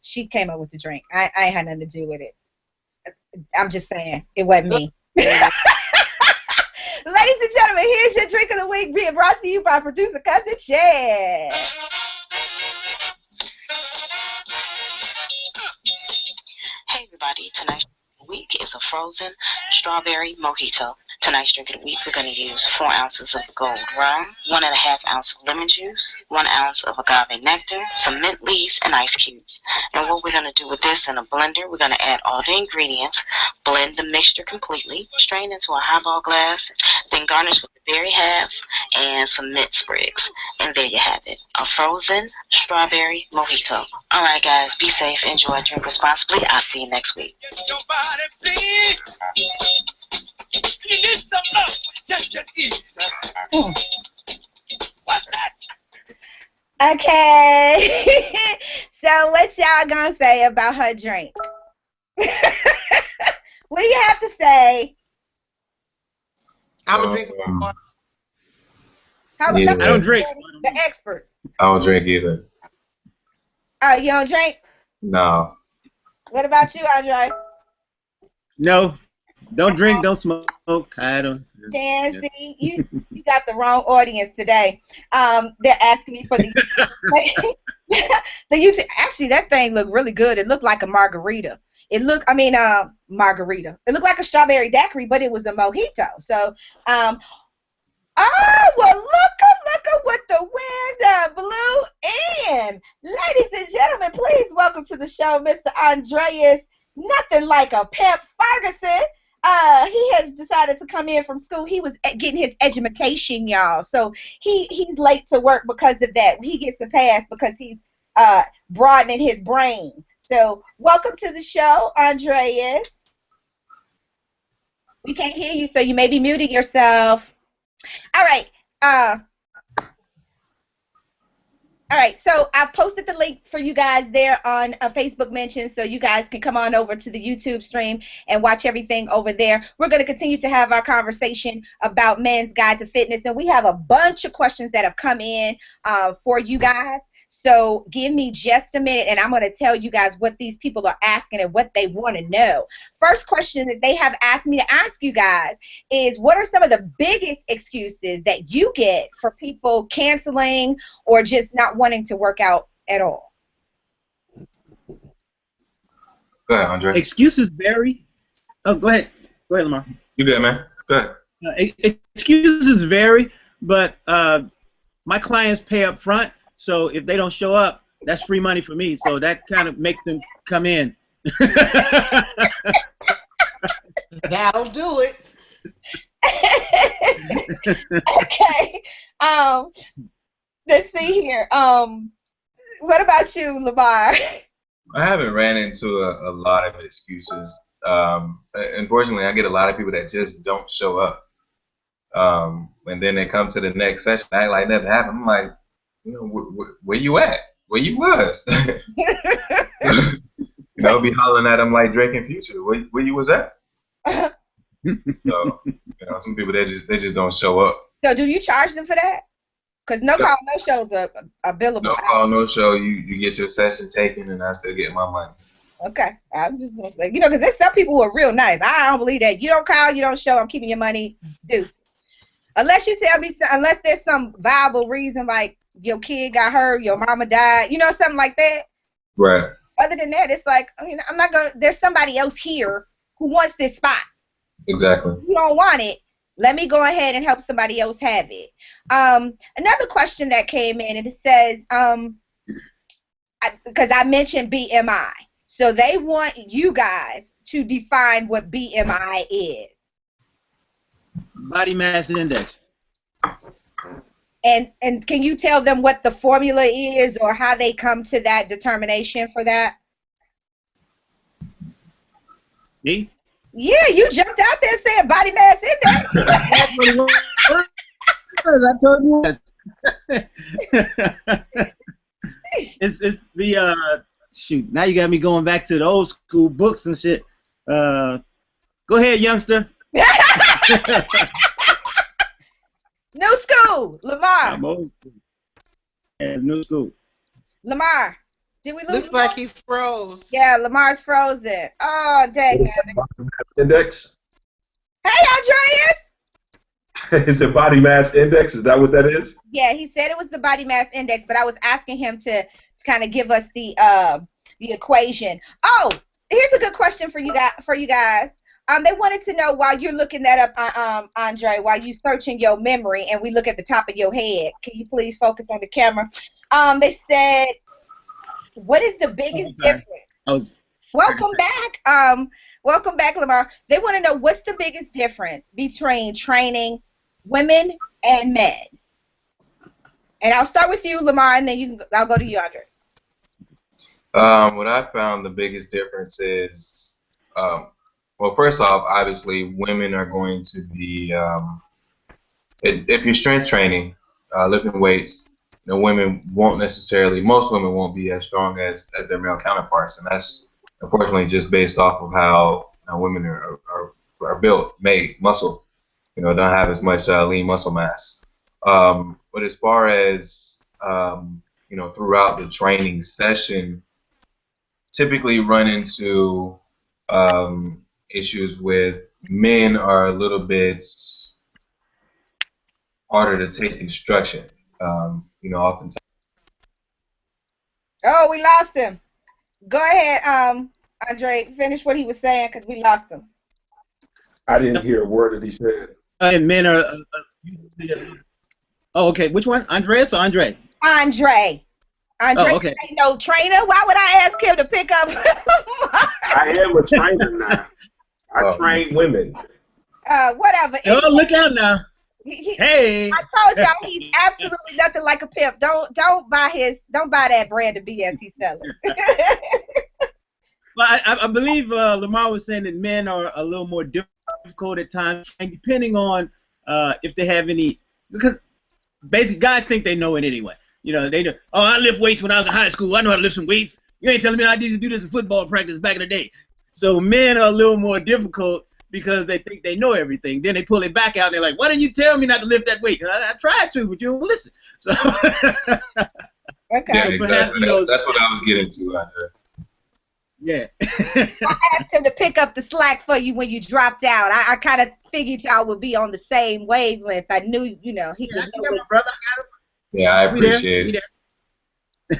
She came up with the drink. I ain't had nothing to do with it. I'm just saying, it wasn't me. Ladies and gentlemen, here's your drink of the week being brought to you by producer Cousin Chad. Hey everybody, tonight week is a frozen strawberry mojito. Tonight's drink of the week, we're going to use 4 ounces of gold rum, 1.5 ounces of lemon juice, 1 ounce of agave nectar, some mint leaves, and ice cubes. And what we're going to do with this in a blender, we're going to add all the ingredients, blend the mixture completely, strain into a highball glass, then garnish with the berry halves and some mint sprigs. And there you have it, a frozen strawberry mojito. All right, guys, be safe, enjoy, drink responsibly. I'll see you next week. You need some love, just eat. What's that? Okay. So what y'all gonna say about her drink? What do you have to say? I'm a drinker. I don't drink. The experts. I don't drink either. Oh, you don't drink? No. What about you, Andre? No. Don't drink, don't smoke. I don't. Chancy, you got the wrong audience today. They're asking me for the the YouTube. Actually, that thing looked really good. It looked like a margarita. Margarita. It looked like a strawberry daiquiri, but it was a mojito. So, oh, well, look what the wind blew. And ladies and gentlemen, please welcome to the show, Mr. Andreas. Nothing like a Pep Ferguson. He has decided to come in from school. He was getting his education, y'all. So he's late to work because of that. He gets a pass because he's broadening his brain. So welcome to the show, Andreas. We can't hear you, so you may be muting yourself. All right. All right, so I've posted the link for you guys there on Facebook mentions, so you guys can come on over to the YouTube stream and watch everything over there. We're going to continue to have our conversation about Men's Guide to Fitness, and we have a bunch of questions that have come in for you guys. So give me just a minute, and I'm going to tell you guys what these people are asking and what they want to know. First question that they have asked me to ask you guys is, what are some of the biggest excuses that you get for people canceling or just not wanting to work out at all? Go ahead, Andre. Excuses vary. Oh, go ahead. Go ahead, Lamar. You good, man? Go ahead. Excuses vary, but my clients pay up front, so if they don't show up, that's free money for me. So that kind of makes them come in. That'll do it. Okay. Let's see here. What about you, Lamar? I haven't ran into a lot of excuses. Unfortunately, I get a lot of people that just don't show up. And then they come to the next session, act like nothing happened. I'm like, you know, where you at? Where you was? You know, be hollering at them like Drake and Future. Where you was at? So, you know, some people they just don't show up. So, do you charge them for that? Because no call, no shows are billable. No call, no show. You get your session taken, and I still get my money. Okay, I'm just gonna say, you know, because there's some people who are real nice. I don't believe that. You don't call, you don't show. I'm keeping your money. Deuces. Unless you tell me, unless there's some viable reason, like your kid got hurt, your mama died, you know, something like that. Right. Other than that, it's like, you know, I'm not gonna. There's somebody else here who wants this spot. Exactly. You don't want it. Let me go ahead and help somebody else have it. Another question that came in, and it says, because I mentioned BMI. So they want you guys to define what BMI is. Body mass index. And can you tell them what the formula is or how they come to that determination for that? Me? Yeah, you jumped out there saying body mass index. That's what it was. I told you. It's the shoot. Now you got me going back to the old school books and shit. Go ahead, youngster. New school, Lamar. I'm old school. Yeah, new school. Lamar, did we lose? Looks like he froze. Yeah, Lamar's frozen. Oh, dang it. Index? Hey, Andreas. Is it body mass index? Is that what that is? Yeah, he said it was the body mass index, but I was asking him to kind of give us the equation. Oh, here's a good question for you guys. They wanted to know, while you're looking that up, Andre, while you're searching your memory, and we look at the top of your head. Can you please focus on the camera? They said, what is the biggest difference? Welcome back. Welcome back, Lamar. They want to know, what's the biggest difference between training women and men? And I'll start with you, Lamar, and then I'll go to you, Andre. What I found the biggest difference is, well, first off, obviously, women are going to be, if you're strength training, lifting weights, you know, most women won't be as strong as their male counterparts, and that's unfortunately just based off of how women are built, made, muscle, you know, don't have as much lean muscle mass. But as far as, you know, throughout the training session, typically run into issues with men are a little bit harder to take instruction. You know, oftentimes. Oh, we lost him. Go ahead, Andre, finish what he was saying, because we lost him. I didn't hear a word that he said. And men are. Oh, okay. Which one? Andreas or Andre? Andre. Andre, oh, okay. Ain't no trainer. Why would I ask him to pick up? I am a trainer now. I train women. Whatever. Oh, look out now. Hey. I told y'all he's absolutely nothing like a pimp. Don't buy that brand of BS he's selling. Well, I believe Lamar was saying that men are a little more difficult at times, and depending on if they have any, because basically guys think they know it anyway. You know, they know, oh, I lift weights when I was in high school. I know how to lift some weights. You ain't telling me I need to do this in football practice back in the day. So men are a little more difficult because they think they know everything. Then they pull it back out and they're like, why didn't you tell me not to lift that weight? I tried to, but you don't listen. So Okay. Yeah, So perhaps, exactly. That's what I was getting to, Andre. yeah. I asked him to pick up the slack for you when you dropped out. I kind of figured y'all would be on the same wavelength. I knew, he Yeah, I would can know get what. my brother. Yeah, I We there. appreciate We it.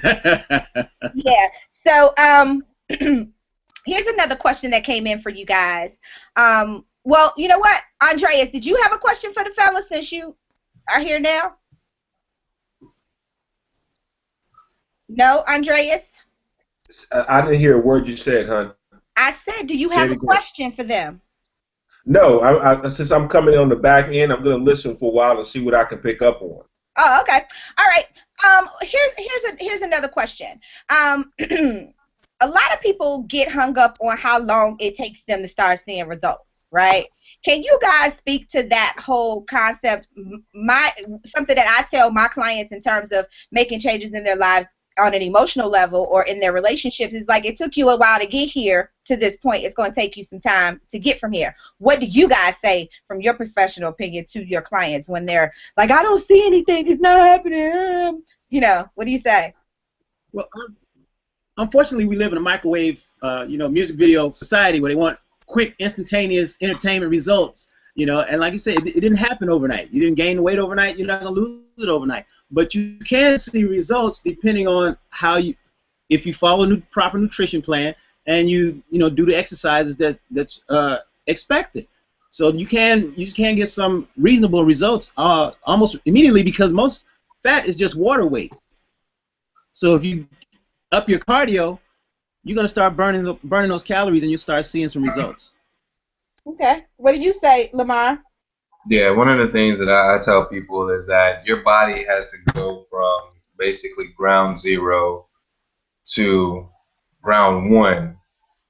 there. Yeah. So, here's another question that came in for you guys. Well, you know what, Andreas, did you have a question for the fellas since you are here now? No, Andreas? I didn't hear a word you said, hon. I said, do you Say have it a again. question for them? No, since I'm coming on the back end, I'm going to listen for a while and see what I can pick up on. Oh, okay. All right. Here's another question. A lot of people get hung up on how long it takes them to start seeing results, right? Can you guys speak to that whole concept? Something that I tell my clients in terms of making changes in their lives on an emotional level or in their relationships is like, it took you a while to get here to this point. It's going to take you some time to get from here. What do you guys say from your professional opinion to your clients when they're like, I don't see anything, it's not happening? What do you say? Well, unfortunately, we live in a microwave, music video society where they want quick, instantaneous entertainment results. And like you said, it didn't happen overnight. You didn't gain the weight overnight. You're not gonna lose it overnight. But you can see results depending on if you follow a proper nutrition plan and you do the exercises that's expected. So you can get some reasonable results almost immediately because most fat is just water weight. So if you up your cardio, you're gonna start burning those calories, and you start seeing some results. Okay. What did you say, Lamar? Yeah, one of the things that I tell people is that your body has to go from basically ground zero to ground one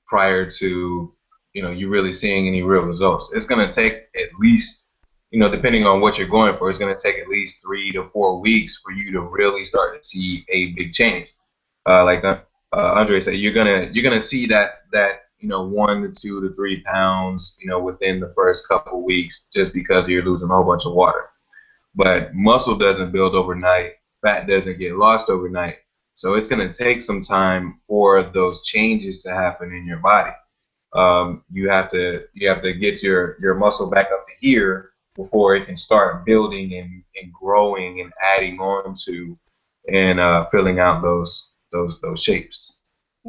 prior to you really seeing any real results. It's going to take at least, depending on what you're going for, it's going to take at least 3 to 4 weeks for you to really start to see a big change. Like Andre said, you're gonna see that 1 to 2 to 3 pounds within the first couple of weeks just because you're losing a whole bunch of water. But muscle doesn't build overnight. Fat doesn't get lost overnight. So it's going to take some time for those changes to happen in your body. You have to get your muscle back up to here before it can start building and growing and adding on to and filling out those shapes.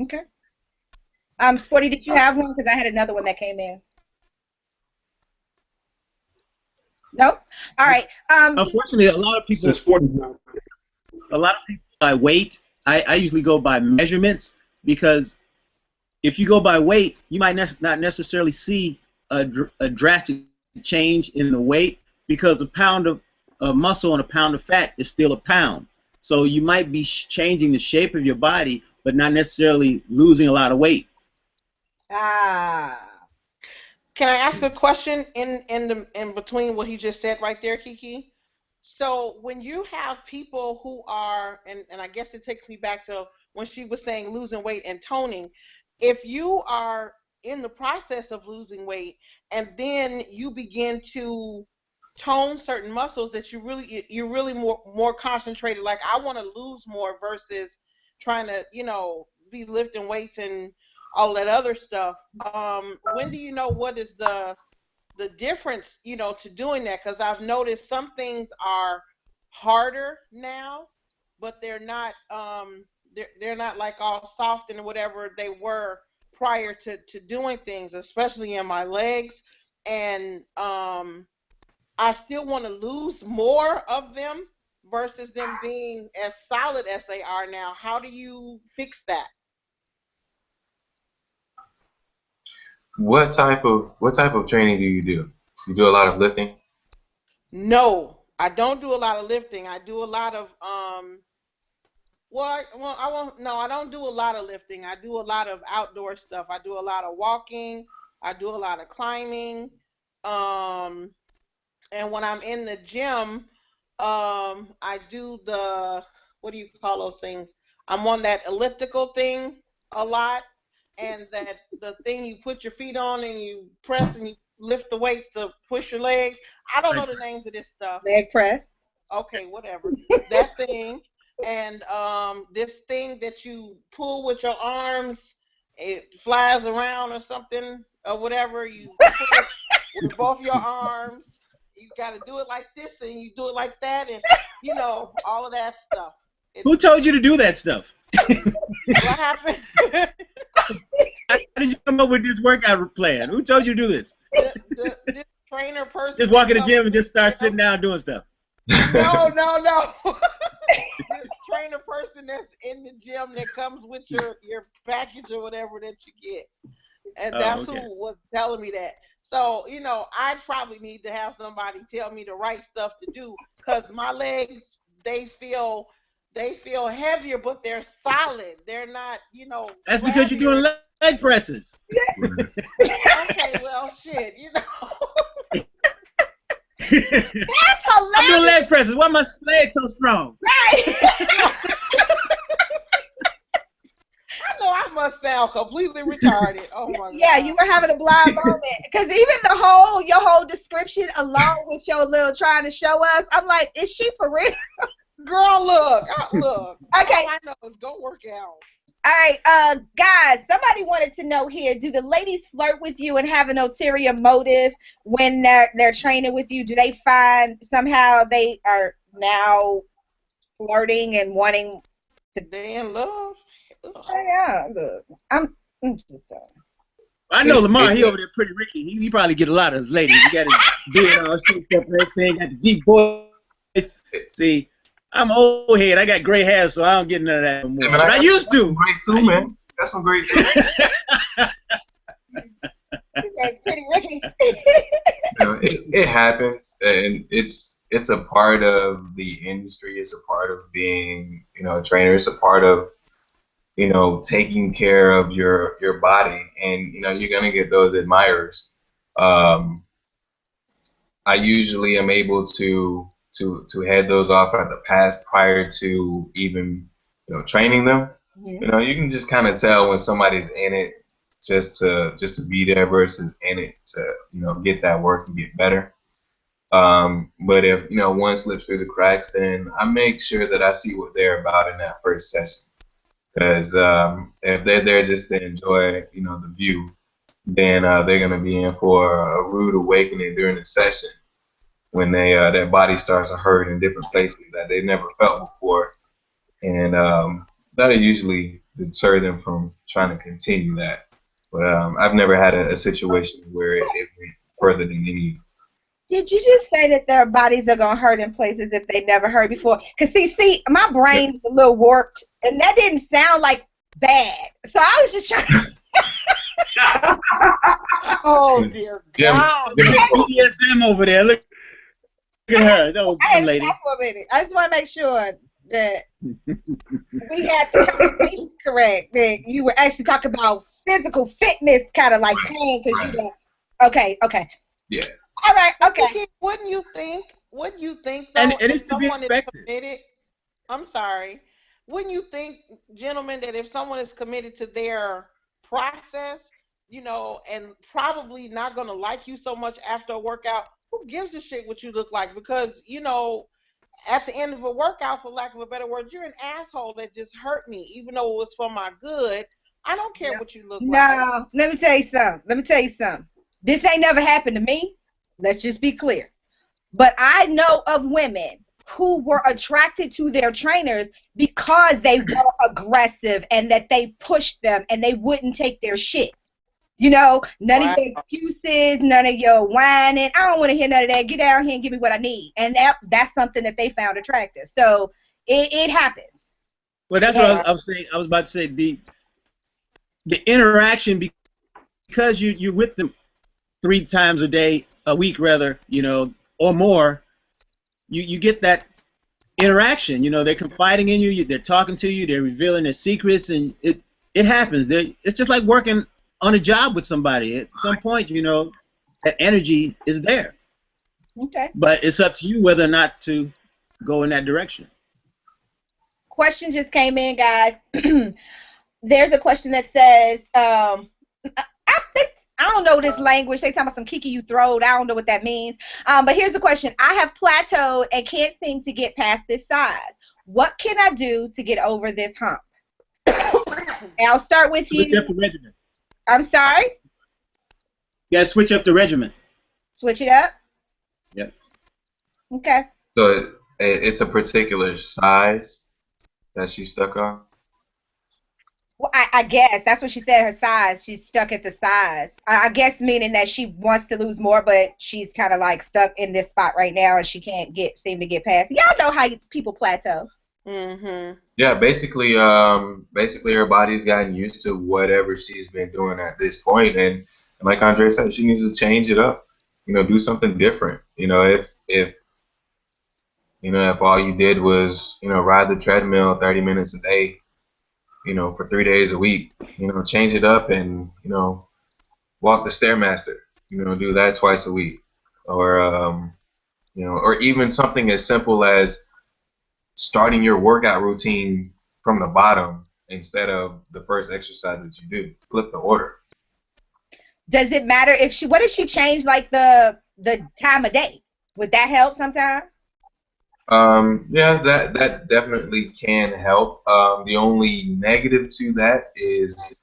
Okay. Sporty, did you have one? Because I had another one that came in. Nope. All right. Unfortunately, a lot of people by weight. I usually go by measurements because if you go by weight, you might not necessarily see a drastic change in the weight because a pound of muscle and a pound of fat is still a pound. So you might be changing the shape of your body, but not necessarily losing a lot of weight. Can I ask a question in between what he just said right there, KiKi? So when you have people who are, and I guess it takes me back to when she was saying losing weight and toning, if you are in the process of losing weight and then you begin to tone certain muscles that you're really more concentrated, like I want to lose more versus trying to be lifting weights and all that other stuff. When do you know what is the difference, to doing that? Because I've noticed some things are harder now, but they're not they're not like all soft and whatever they were prior to doing things, especially in my legs. And I still want to lose more of them versus them being as solid as they are now. How do you fix that? What type of training do you do? You do a lot of lifting? No, I don't do a lot of lifting. I do a lot of I won't. No, I don't do a lot of lifting. I do a lot of outdoor stuff. I do a lot of walking. I do a lot of climbing. Um, and when I'm in the gym, I do what do you call those things? I'm on that elliptical thing a lot, and that the thing you put your feet on and you press and you lift the weights to push your legs. I don't know the names of this stuff. Leg press. Okay, whatever. That thing. and this thing that you pull with your arms, it flies around or something or whatever. You pull it with both your arms. You got to do it like this, and you do it like that, and all of that stuff. Who told you to do that stuff? What happened? How did you come up with this workout plan? Who told you to do this? This trainer person. Just walk in the gym and just start sitting down doing stuff. No. This trainer person that's in the gym that comes with your package or whatever that you get. And that's who was telling me that. So, I probably need to have somebody tell me the right stuff to do, because my legs, they feel heavier, but they're solid. They're not, That's because you're doing leg presses. Okay, well, shit, That's hilarious. I'm doing leg presses. Why are my legs so strong? Right. I know I must sound completely retarded. Oh my God. Yeah, you were having a blind moment. Because even your whole description along with your little trying to show us, I'm like, is she for real? Girl, look. Okay. All I know is go work out. All right, guys, somebody wanted to know here, do the ladies flirt with you and have an ulterior motive when they're training with you? Do they find somehow they are now flirting and wanting to be in love? Yeah, look, I'm just saying. I know Lamar, he over there pretty Ricky. He probably get a lot of ladies. He got his beard all shaped up and everything, got the deep voice. See, I'm old head. I got gray hair, so I don't get none of that anymore. But I used to. Great too, man. That's some great too. Pretty Ricky. It happens, and it's a part of the industry. It's a part of being, a trainer. It's a part of, taking care of your body, and you're gonna get those admirers. I usually am able to head those off at the pass prior to even training them. Yeah. You can just kind of tell when somebody's in it just to be there versus in it to get that work and get better. But if one slips through the cracks, then I make sure that I see what they're about in that first session. Because if they're there just to enjoy the view, then they're gonna be in for a rude awakening during the session, when their body starts to hurt in different places that they never felt before, and that'll usually deter them from trying to continue that. But I've never had a situation where it went further than any. Did you just say that their bodies are gonna hurt in places that they never heard before? Cause see, my brain's a little warped, and that didn't sound like bad. So I was just trying to. Oh dear God! BDSM over there. Look at her. Oh, lady. I just want to make sure that we had the conversation correct. That you were actually talking about physical fitness, kind of like pain, because you know. Okay. Yeah. All right. Okay. Wouldn't you think? Though, and if it's to be someone expected. is committed? I'm sorry. Wouldn't you think, gentlemen, that if someone is committed to their process, and probably not gonna like you so much after a workout, who gives a shit what you look like? Because at the end of a workout, for lack of a better word, you're an asshole that just hurt me, even though it was for my good. I don't care what you look like. No, let me tell you something. This ain't never happened to me. Let's just be clear. But I know of women who were attracted to their trainers because they were aggressive and that they pushed them and they wouldn't take their shit. None of your excuses, none of your whining. I don't want to hear none of that. Get down here and give me what I need. And that's something that they found attractive. So it happens. Well, that's what I was saying. I was about to say the interaction, because you're with them 3 times a day, a week rather, or more, you get that interaction. They're confiding in you, they're talking to you, they're revealing their secrets, and it happens. It's just like working on a job with somebody. At some point, that energy is there. Okay. But it's up to you whether or not to go in that direction. Question just came in, guys. There's a question that says, I don't know this language. They talking about some KiKi you throwed. I don't know what that means. But here's the question. I have plateaued and can't seem to get past this size. What can I do to get over this hump? And I'll start with Switch you. up the regimen. I'm sorry? You gotta switch up the regimen. Switch it up? Yep. Okay. So it's a particular size that she's stuck on. Well, I guess that's what she said, her size. She's stuck at the size. I guess meaning that she wants to lose more, but she's kind of like stuck in this spot right now and she can't seem to get past. Y'all know how people plateau. Mm-hmm. Yeah, basically her body's gotten used to whatever she's been doing at this point, and like Andre said, she needs to change it up. Do something different. If all you did was ride the treadmill 30 minutes a day, for 3 days a week, change it up and walk the stairmaster. Do that twice a week, or or even something as simple as starting your workout routine from the bottom instead of the first exercise that you do. Flip the order. Does it matter what if she changed like the time of day? Would that help sometimes? Yeah, that definitely can help. The only negative to that is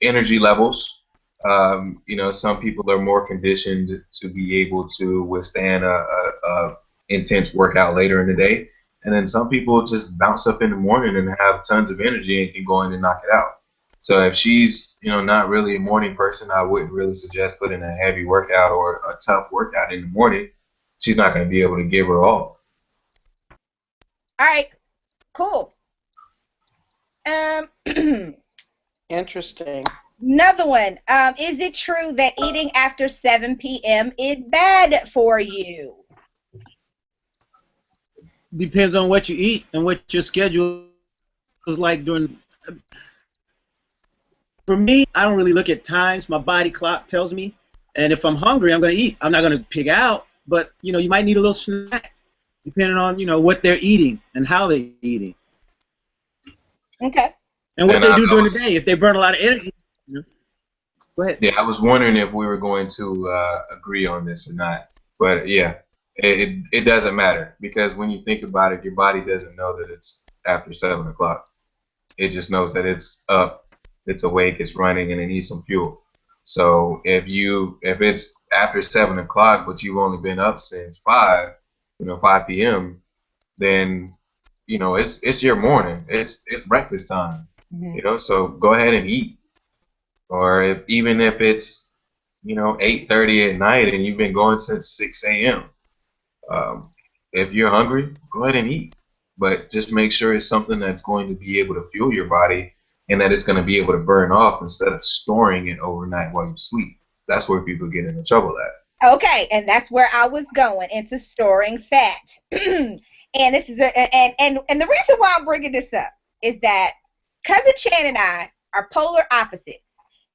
energy levels. Some people are more conditioned to be able to withstand a intense workout later in the day, and then some people just bounce up in the morning and have tons of energy and can go in and knock it out. So if she's not really a morning person, I wouldn't really suggest putting a heavy workout or a tough workout in the morning. She's not going to be able to give her all. All right, cool. Interesting. Another one. Is it true that eating after 7 p.m. is bad for you? Depends on what you eat and what your schedule is like during. For me, I don't really look at times. My body clock tells me, and if I'm hungry, I'm gonna eat. I'm not gonna pig out, but you might need a little snack, depending on what they're eating and how they're eating. Okay. And what they do during the day. If they burn a lot of energy. Go ahead. Yeah, I was wondering if we were going to agree on this or not. But yeah, it doesn't matter, because when you think about it, your body doesn't know that it's after 7 o'clock. It just knows that it's up, it's awake, it's running, and it needs some fuel. So if it's after 7 o'clock, but you've only been up since 5 p.m., then it's your morning. It's breakfast time. Mm-hmm. So go ahead and eat. Or even if it's 8:30 at night and you've been going since 6 a.m. If you're hungry, go ahead and eat. But just make sure it's something that's going to be able to fuel your body and that it's going to be able to burn off instead of storing it overnight while you sleep. That's where people get into trouble at. Okay, and that's where I was going, into storing fat. And this is and the reason why I'm bringing this up is that Cousin Chan and I are polar opposites.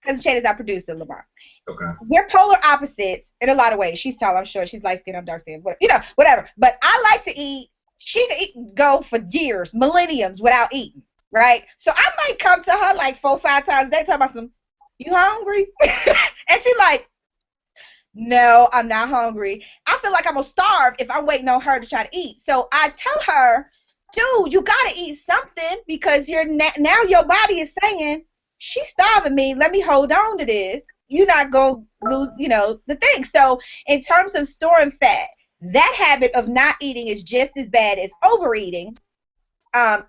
Cousin Chan is our producer, Lamar. Okay. We're polar opposites in a lot of ways. She's tall, I'm short. She's light skinned, I'm dark skinned. Whatever. But I like to eat. She can go for years, millenniums without eating, right? So I might come to her like 4 or 5 times a day, talking about some, you hungry? And she's like, no, I'm not hungry. I feel like I'm going to starve if I'm waiting on her to try to eat. So I tell her, dude, you got to eat something, because now your body is saying, she's starving me. Let me hold on to this. You're not going to lose, the thing. So in terms of storing fat, that habit of not eating is just as bad as overeating.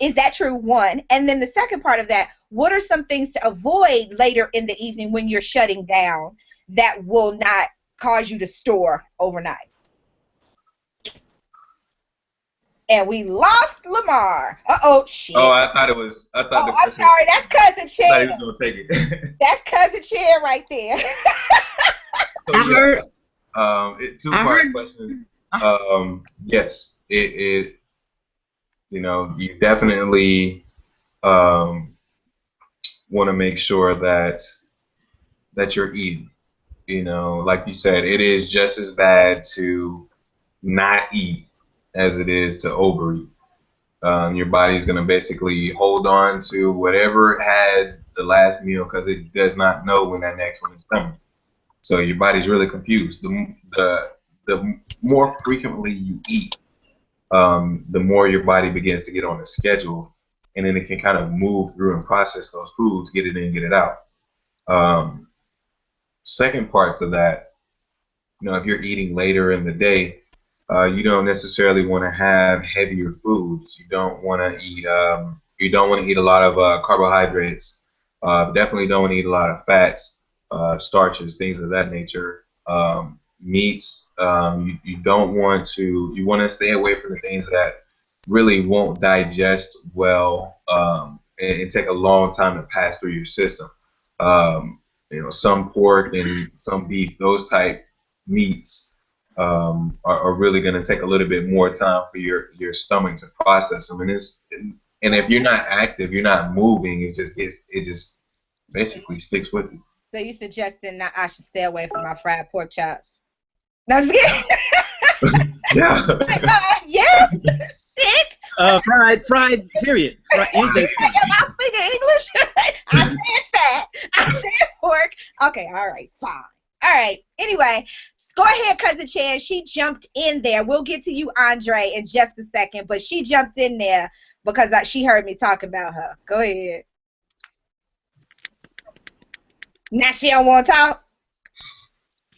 Is that true? One. And then the second part of that, what are some things to avoid later in the evening when you're shutting down that will not cause you to store overnight? And we lost Lamar. Uh-oh, shit. Oh, I thought it was. I'm sorry. That's Cousin Chan. I thought he was going to take it. That's Cousin Chan right there. So, I heard. Two-part question. Yes, you definitely want to make sure that you're eating. Like you said, it is just as bad to not eat as it is to overeat. Your body is going to basically hold on to whatever it had the last meal, because it does not know when that next one is coming. So your body's really confused. The more frequently you eat, the more your body begins to get on a schedule, and then it can kind of move through and process those foods, get it in, get it out. Second part to that, if you're eating later in the day, you don't necessarily want to have heavier foods. You don't want to eat. You don't want to eat a lot of carbohydrates. Definitely don't want to eat a lot of fats, starches, things of that nature. Meats. You don't want to. You want to stay away from the things that really won't digest well, and take a long time to pass through your system. Some pork and some beef, those type meats are really going to take a little bit more time for your stomach to process them. And if you're not active, you're not moving, it just basically sticks with you. So you suggesting that I should stay away from my fried pork chops? No, I'm just kidding. Yeah. Yes. Shit. Fried, period. Anything. Am I speaking English? I said fat. I said pork. Okay, all right, fine. All right. Anyway, go ahead, Cousin Chan. She jumped in there. We'll get to you, Andre, in just a second, but she jumped in there because she heard me talk about her. Go ahead. Now she don't want to talk?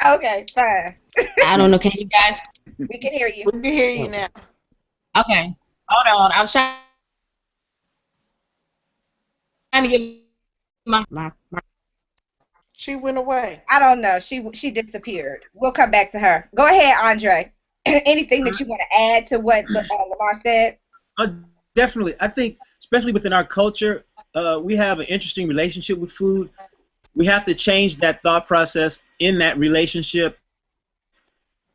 Okay, fine. I don't know. Can you guys? We can hear you. We can hear you now. Okay. Hold on. I was trying to get my. She went away. I don't know. She disappeared. We'll come back to her. Go ahead, Andre. Anything that you want to add to what Lamar said? Definitely. I think, especially within our culture, we have an interesting relationship with food. We have to change that thought process in that relationship.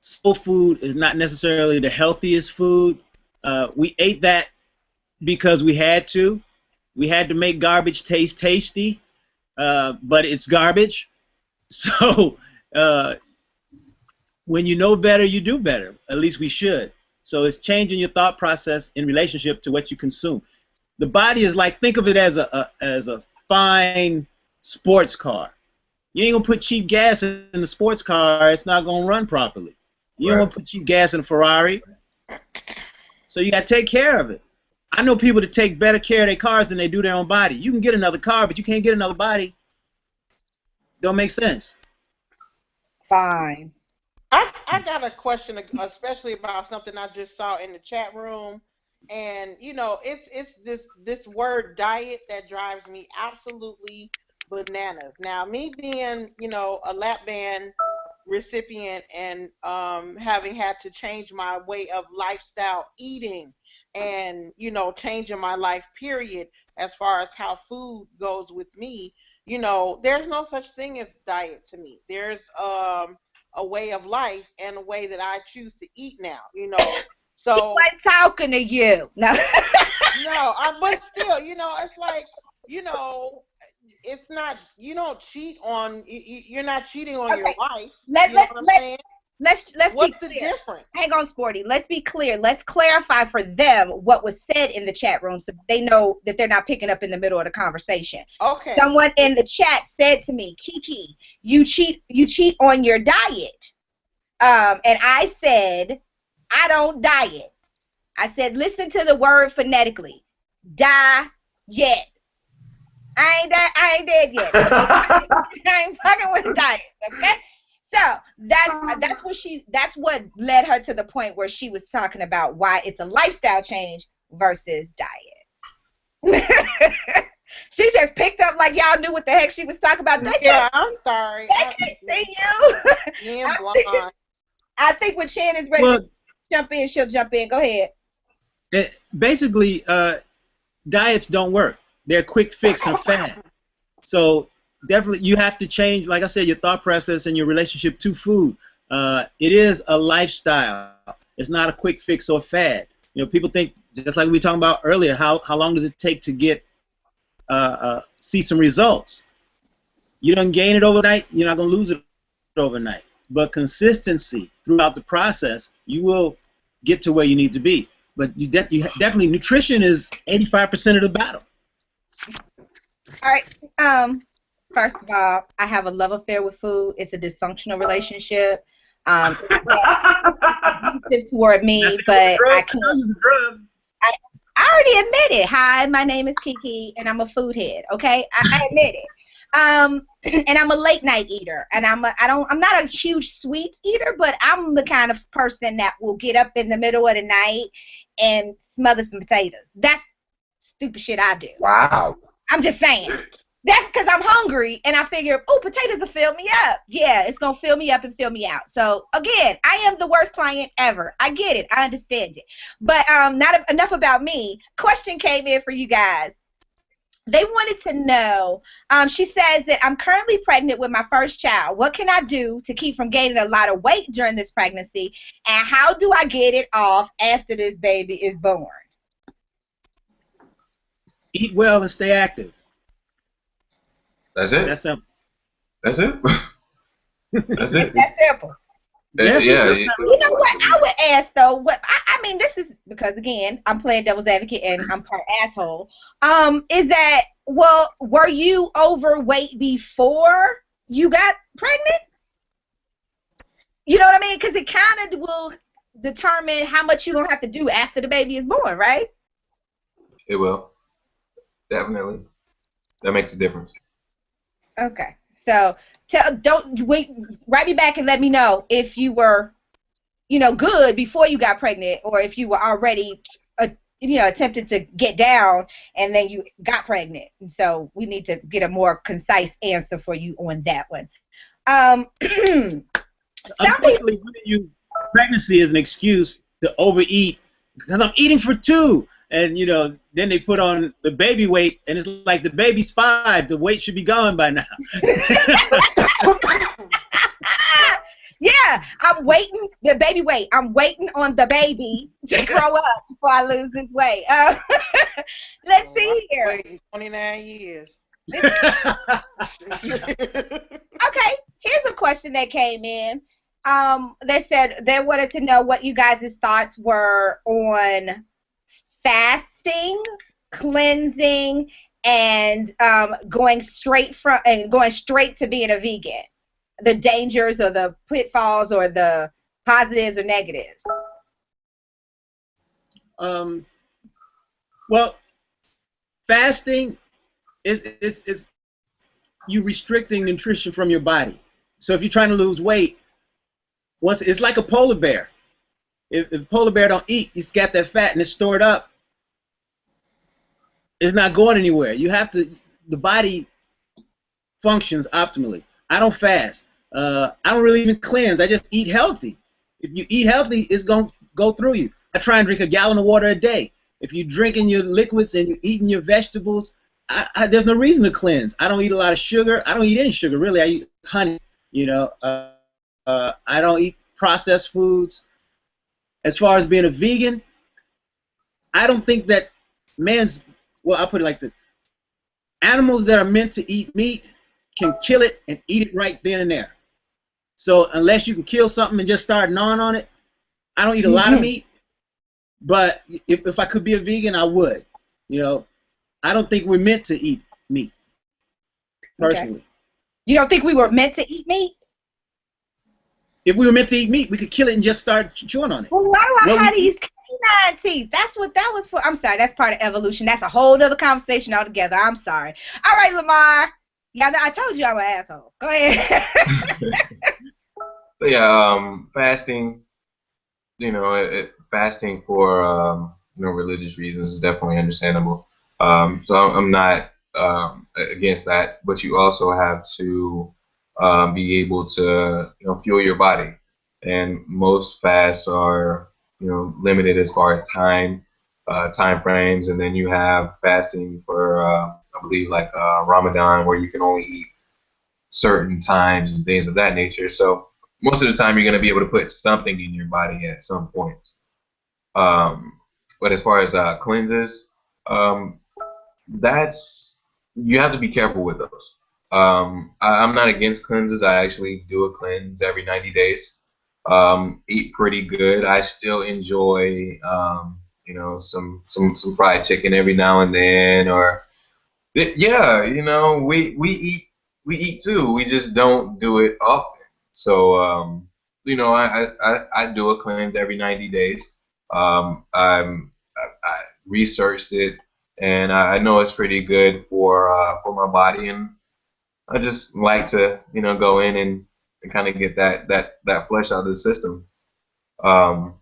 Soul food is not necessarily the healthiest food. We ate that because we had to. We had to make garbage taste tasty, but it's garbage. So when you know better, you do better. At least we should. So it's changing your thought process in relationship to what you consume. The body is like, think of it as a fine sports car. You ain't gonna put cheap gas in the sports car, it's not gonna run properly. You don't want to put cheap gas in a Ferrari. So you gotta take care of it. I know people that take better care of their cars than they do their own body. You can get another car, but you can't get another body. Don't make sense. Fine. I got a question, especially about something I just saw in the chat room. And it's this word diet that drives me absolutely bananas. Now, me being a lap band recipient and having had to change my way of lifestyle eating and changing my life period as far as how food goes with me, there's no such thing as diet to me. There's a way of life and a way that I choose to eat now, so he wasn't talking to you. No. No, but still, it's like, it's not, you don't cheat on, you're not cheating on your life. Let's What's be the clear. difference? Hang on, Sporty. Let's be clear. Let's clarify for them what was said in the chat room so they know that they're not picking up in the middle of the conversation. Okay. Someone in the chat said to me, KiKi, you cheat on your diet. And I said, I don't diet. I said, listen to the word phonetically. Diet. I ain't dead yet. I ain't fucking with diet, okay? So that's what led her to the point where she was talking about why it's a lifestyle change versus diet. She just picked up like y'all knew what the heck she was talking about. I'm sorry. I can't see you. Yeah, blind. I think when Shan is ready to jump in, she'll jump in. Go ahead. Basically, diets don't work. They're quick fix and fad. So definitely you have to change, like I said, your thought process and your relationship to food. It is a lifestyle. It's not a quick fix or fad. People think, just like we were talking about earlier, how long does it take to get see some results? You don't gain it overnight, you're not going to lose it overnight. But consistency throughout the process, you will get to where you need to be. But you definitely, nutrition is 85% of the battle. All right. First of all, I have a love affair with food. It's a dysfunctional relationship. Abusive toward me, but I can't. I already admit it. Hi, my name is KiKi, and I'm a food head. Okay, I admit it. And I'm a late night eater, and I'm not a huge sweets eater, but I'm the kind of person that will get up in the middle of the night and smother some potatoes. That's stupid shit I do. Wow. I'm just saying. That's because I'm hungry, and I figure, oh, potatoes will fill me up. Yeah, it's going to fill me up and fill me out. So, again, I am the worst client ever. I get it. I understand it. But not enough about me. Question came in for you guys. They wanted to know, she says that I'm currently pregnant with my first child. What can I do to keep from gaining a lot of weight during this pregnancy? And how do I get it off after this baby is born? Eat well and stay active. That's it. That's simple. That's it. That's it. That's simple. Yeah. You know what? I would ask though. What I mean, this is because again, I'm playing devil's advocate and I'm part asshole. Is that were you overweight before you got pregnant? You know what I mean? Because it kind of will determine how much you don't have to do after the baby is born, right? It will. Definitely. That makes a difference. Okay. So write me back and let me know if you were, good before you got pregnant, or if you were already, attempted to get down and then you got pregnant. And so we need to get a more concise answer for you on that one. Unfortunately, women use pregnancy as an excuse to overeat because I'm eating for two. And, then they put on the baby weight, and it's like the baby's 5. The weight should be gone by now. Yeah, I'm waiting. The baby weight. I'm waiting on the baby to grow up before I lose this weight. Let's see here. Waiting 29 years. Okay, here's a question that came in. They said they wanted to know what you guys' thoughts were on fasting, cleansing, and going straight to being a vegan. The dangers or the pitfalls or the positives or negatives. Well, fasting is you restricting nutrition from your body. So if you're trying to lose weight, it's like a polar bear. If a polar bear don't eat, he's got that fat and it's stored up. It's not going anywhere. The body functions optimally. I don't fast. I don't really even cleanse. I just eat healthy. If you eat healthy, it's going to go through you. I try and drink a gallon of water a day. If you're drinking your liquids and you're eating your vegetables, there's no reason to cleanse. I don't eat a lot of sugar. I don't eat any sugar, really. I eat honey. I don't eat processed foods. As far as being a vegan, I don't think that I'll put it like this. Animals that are meant to eat meat can kill it and eat it right then and there. So unless you can kill something and just start gnawing on it, I don't eat a lot of meat. But if I could be a vegan, I would. I don't think we're meant to eat meat, personally. Okay. You don't think we were meant to eat meat? If we were meant to eat meat, we could kill it and just start chewing on it. Well, why do I have these canine teeth? That's what that was for. I'm sorry, that's part of evolution. That's a whole other conversation altogether. I'm sorry. All right, Lamar. Yeah, I told you I'm an asshole. Go ahead. Fasting, fasting for religious reasons is definitely understandable. So I'm not against that, but you also have to be able to fuel your body, and most fasts are limited as far as time frames, and then you have fasting for I believe like Ramadan, where you can only eat certain times and things of that nature. So most of the time you're going to be able to put something in your body at some point. But as far as cleanses, you have to be careful with those. I'm not against cleanses. I actually do a cleanse every 90 days. Eat pretty good. I still enjoy some fried chicken every now and then, or we eat too. We just don't do it often. So I do a cleanse every 90 days. I researched it, and I know it's pretty good for my body, and I just like to go in and kind of get that flesh out of the system. Um,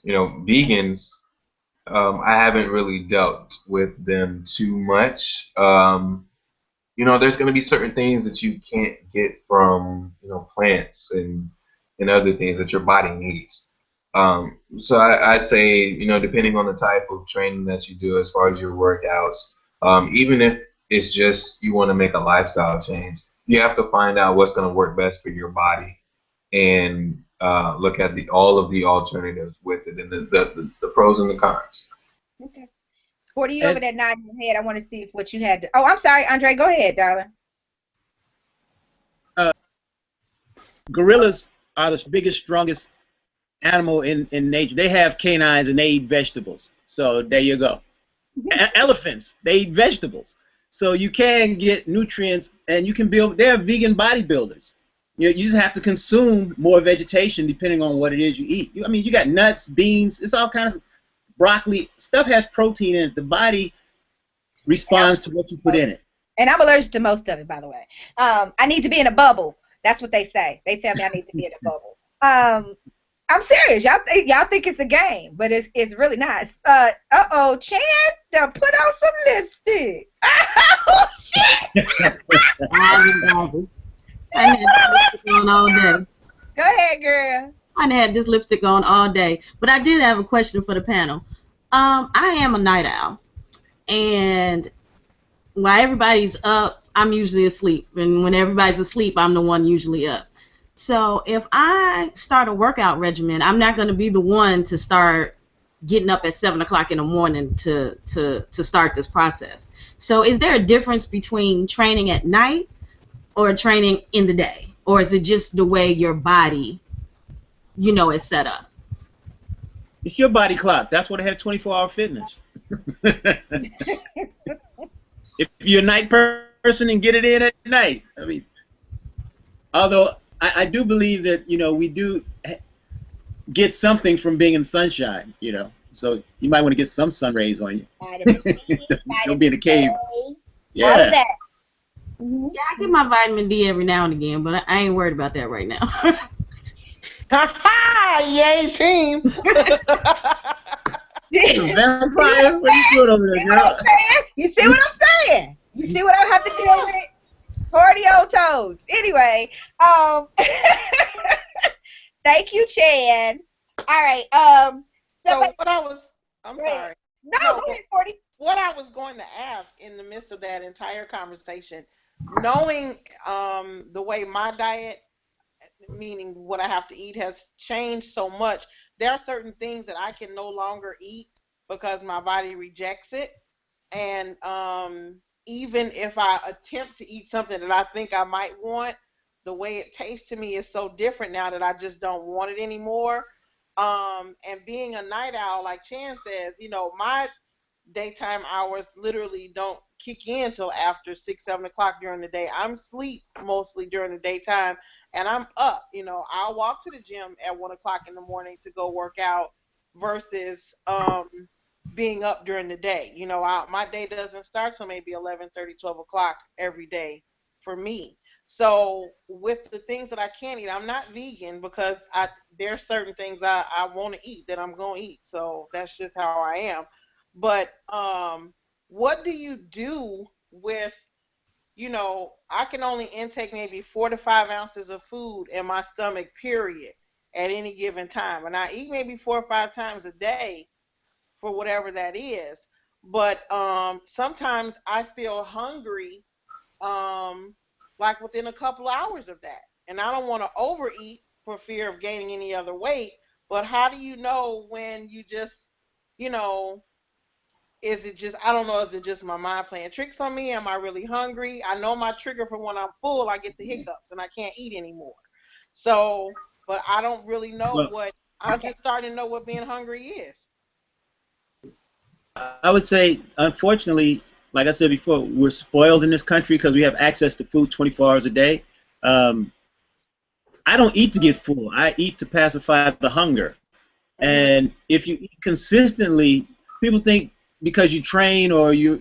Vegans, I haven't really dealt with them too much. There's going to be certain things that you can't get from plants and other things that your body needs. So I'd say depending on the type of training that you do as far as your workouts, even if it's just you want to make a lifestyle change, you have to find out what's going to work best for your body and look at all of the alternatives with it and the pros and the cons. Okay. Sporty, you over there nodding your head. I want to see if what you had. Oh, I'm sorry, Andre. Go ahead, darling. Gorillas are the biggest, strongest animal in nature. They have canines and they eat vegetables. So there you go. Elephants, they eat vegetables. So you can get nutrients and you can build. They're vegan bodybuilders. You just have to consume more vegetation depending on what it is you eat. I mean, you got nuts, beans. It's all kinds of broccoli. Stuff has protein in it. The body responds to what you put in it. And I'm allergic to most of it, by the way. I need to be in a bubble. That's what they say. They tell me I need to be in a bubble. I'm serious. Y'all think it's a game, but it's really not. Chan done put on some lipstick. Oh, shit. I had this lipstick on all day. Go ahead, girl. I had this lipstick on all day. But I did have a question for the panel. I am a night owl. And while everybody's up, I'm usually asleep. And when everybody's asleep, I'm the one usually up. So if I start a workout regimen, I'm not going to be the one to start getting up at 7 o'clock in the morning to start this process. So is there a difference between training at night or training in the day? Or is it just the way your body, is set up? It's your body clock. That's what I have 24-hour fitness. If you're a night person and get it in at night. I mean, although I do believe that, we do get something from being in sunshine, So you might want to get some sun rays on you. Don't be in a cave. Yeah. All of that. Yeah, I get my vitamin D every now and again, but I ain't worried about that right now. Yay, team. Vampire? What are you doing over there, girl? You see what I'm saying? You see what I have to deal with? Party old toads. Anyway, thank you, Chan. All right. So what I was, I'm sorry. No, go ahead, Sporty. What I was going to ask in the midst of that entire conversation, knowing the way my diet, meaning what I have to eat, has changed so much, there are certain things that I can no longer eat because my body rejects it. And even if I attempt to eat something that I think I might want, the way it tastes to me is so different now that I just don't want it anymore. And being a night owl, like Chan says, my daytime hours literally don't kick in till after 6, 7 o'clock during the day. I'm asleep mostly during the daytime, and I'm up. I'll walk to the gym at 1 o'clock in the morning to go work out versus being up during the day. My day doesn't start till maybe 11:30, 12 o'clock every day for me. So with the things that I can't eat, I'm not vegan because there's certain things I want to eat that I'm going to eat. So that's just how I am. But what do you do with, I can only intake maybe 4 to 5 ounces of food in my stomach, period, at any given time. And I eat maybe 4 or 5 times a day for whatever that is. But sometimes I feel hungry like within a couple of hours of that. And I don't want to overeat for fear of gaining any other weight. But how do you know when you just, is it just, I don't know, is it just my mind playing tricks on me? Am I really hungry? I know my trigger for when I'm full, I get the hiccups and I can't eat anymore. So, but I don't really know I'm just starting to know what being hungry is. I would say, unfortunately, like I said before, we're spoiled in this country because we have access to food 24 hours a day. I don't eat to get full. I eat to pacify the hunger. And if you eat consistently, people think because you train or you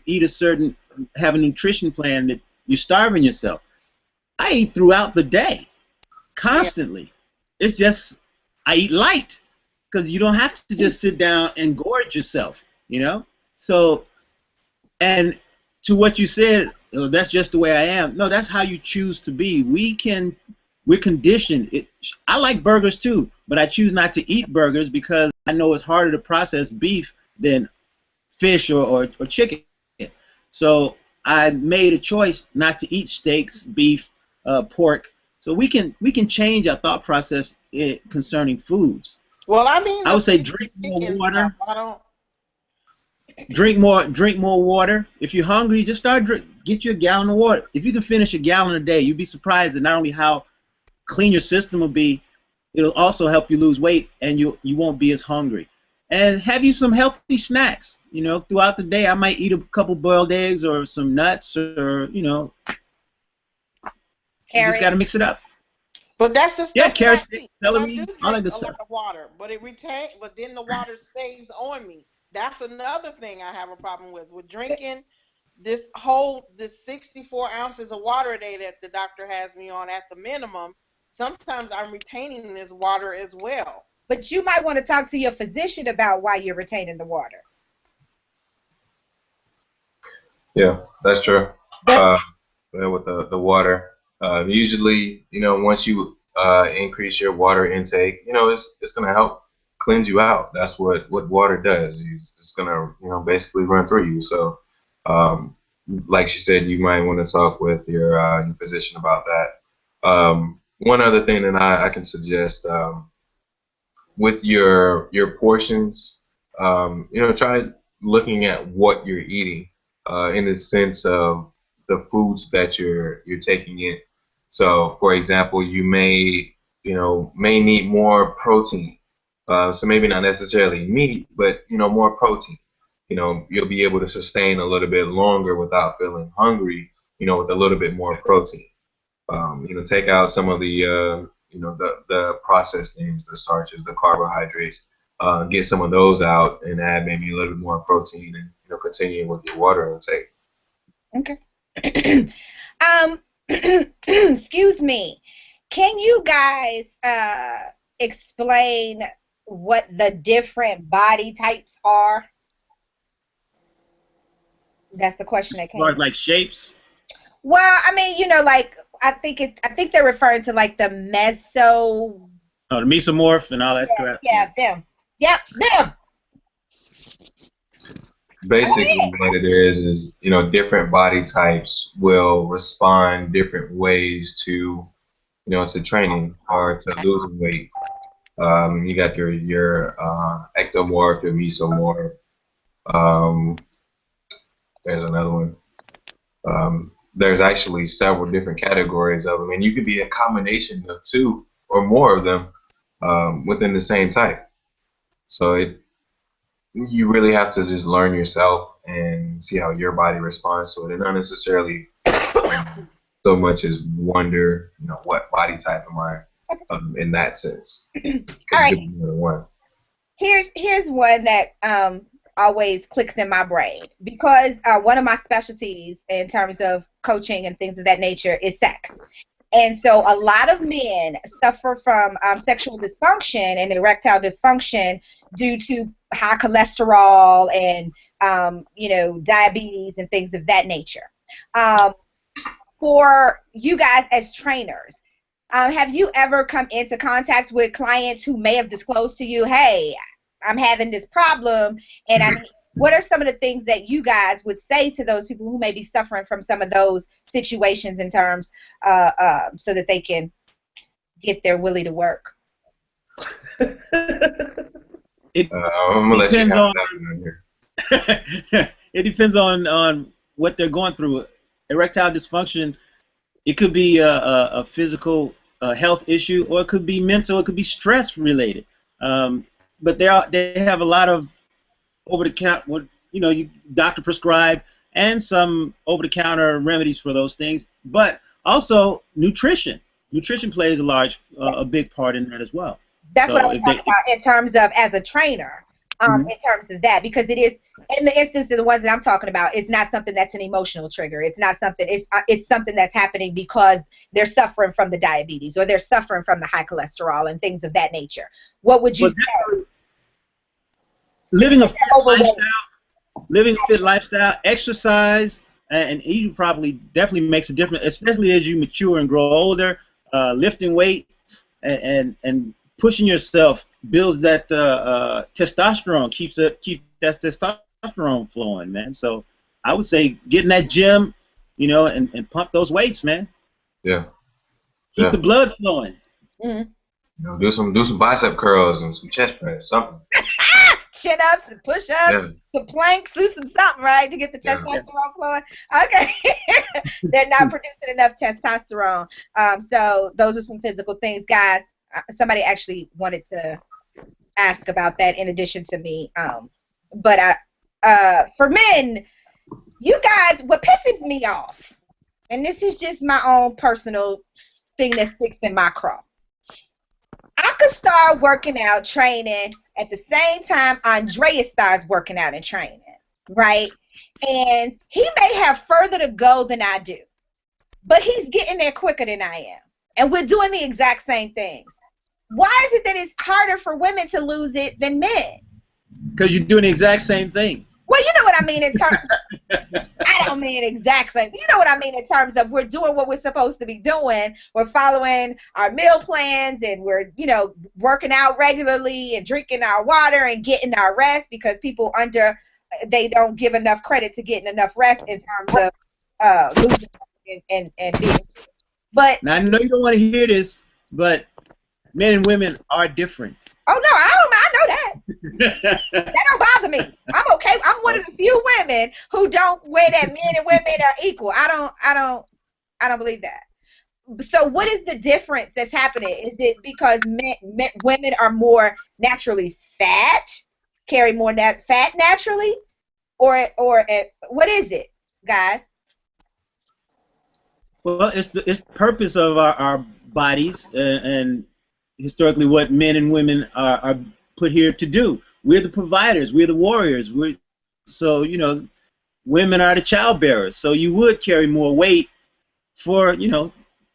eat a certain, have a nutrition plan that you're starving yourself. I eat throughout the day, constantly. It's just I eat light because you don't have to just sit down and gorge yourself, you know? So, and to what you said, oh, that's just the way I am. No, that's how you choose to be. We're conditioned. I like burgers too, but I choose not to eat burgers because I know it's harder to process beef than fish or chicken. So I made a choice not to eat steaks, beef, pork. So we can change our thought process concerning foods. Well, I mean, I would say drink more water. I don't. Drink more water. If you're hungry, just get you a gallon of water. If you can finish a gallon a day, you'd be surprised at not only how clean your system will be, it'll also help you lose weight, and you won't be as hungry. And have you some healthy snacks. You know, throughout the day, I might eat a couple boiled eggs or some nuts, or you know, you just got to mix it up. But that's the stuff. Yeah, carrots, celery, I do drink all that good a stuff. lot of water, but but then the water stays on me. That's another thing I have a problem with drinking this 64 ounces of water a day that the doctor has me on at the minimum. Sometimes I'm retaining this water as well. But you might want to talk to your physician about why you're retaining the water. Yeah, that's true. With the water, usually, you know, once you increase your water intake, you know, it's going to help cleanse you out. That's what water does. It's going to, you know, basically run through you. So, like she said, you might want to talk with your physician about that. One other thing that I can suggest, with your portions, you know, try looking at what you're eating, in the sense of the foods that you're taking in. So, for example, you may need more protein. So maybe not necessarily meat, but you know, more protein. You know, you'll be able to sustain a little bit longer without feeling hungry. You know, with a little bit more protein. You know, take out some of the the processed things, the starches, the carbohydrates. Get some of those out and add maybe a little bit more protein, and you know, continue with your water intake. Okay. Excuse me. Can you guys explain what the different body types are? That's the question that came. As far as like shapes. Well, I mean, you know, like I think they're referring to like the meso. Oh, the mesomorph and all that crap. Yeah, them. Yep, them. Basically, what it is you know, different body types will respond different ways to, you know, to training or to losing weight. You got your ectomorph, your mesomorph. There's another one. There's actually several different categories of them, and you could be a combination of two or more of them within the same type. So you really have to just learn yourself and see how your body responds to it, and not necessarily so much as wonder, you know, what body type am I in that sense. All right. Here's one that always clicks in my brain, because one of my specialties in terms of coaching and things of that nature is sex. And so a lot of men suffer from sexual dysfunction and erectile dysfunction due to high cholesterol and, you know, diabetes and things of that nature. For you guys as trainers, have you ever come into contact with clients who may have disclosed to you, hey, I'm having this problem, and I mean, what are some of the things that you guys would say to those people who may be suffering from some of those situations in terms so that they can get their willy to work? It depends on it depends on what they're going through. Erectile dysfunction, it could be a physical health issue, or it could be mental, it could be stress related. But they have a lot of over-the-counter, you know, doctor prescribed, and some over-the-counter remedies for those things. But also nutrition. nutrition plays a big part in that as well. That's what I So was if talking about in terms of as a trainer, Mhm. in terms of that, because it is, in the instance of the ones that I'm talking about, it's not something that's an emotional trigger. It's not something, it's something that's happening because they're suffering from the diabetes or they're suffering from the high cholesterol and things of that nature. What would you But say? living a fit Overweight. lifestyle, exercise, and eating properly definitely makes a difference, especially as you mature and grow older. Lifting weight and pushing yourself builds that testosterone, keeps that testosterone flowing, man. So I would say get in that gym, and pump those weights, man. Yeah. Keep the blood flowing. Mm-hmm. Do some bicep curls and some chest press, something. Chin ups and push ups, some planks, do some something, right, to get the testosterone flowing. Okay. They're not producing enough testosterone. So those are some physical things, guys. Somebody actually wanted to ask about that in addition to me. But for men, you guys, what pisses me off, and this is just my own personal thing that sticks in my craw. I could start working out, training at the same time Andrea starts working out and training, right? And he may have further to go than I do, but he's getting there quicker than I am. And we're doing the exact same things. Why is it that it's harder for women to lose it than men? Because you're doing the exact same thing. Well, you know what I mean in terms I don't mean exact same. You know what I mean in terms of we're doing what we're supposed to be doing. We're following our meal plans and we're, working out regularly and drinking our water and getting our rest because people they don't give enough credit to getting enough rest in terms of losing and being. But now I know you don't want to hear this, but men and women are different. Oh no, I know that. That don't bother me. I'm okay. I'm one of the few women who don't wear that men and women are equal. I don't believe that. So what is the difference that's happening? Is it because women are more naturally fat, carry more fat naturally, or what is it, guys? Well, it's the purpose of our bodies and historically what men and women are put here to do. We're the providers. We're the warriors. So women are the child bearers. So you would carry more weight for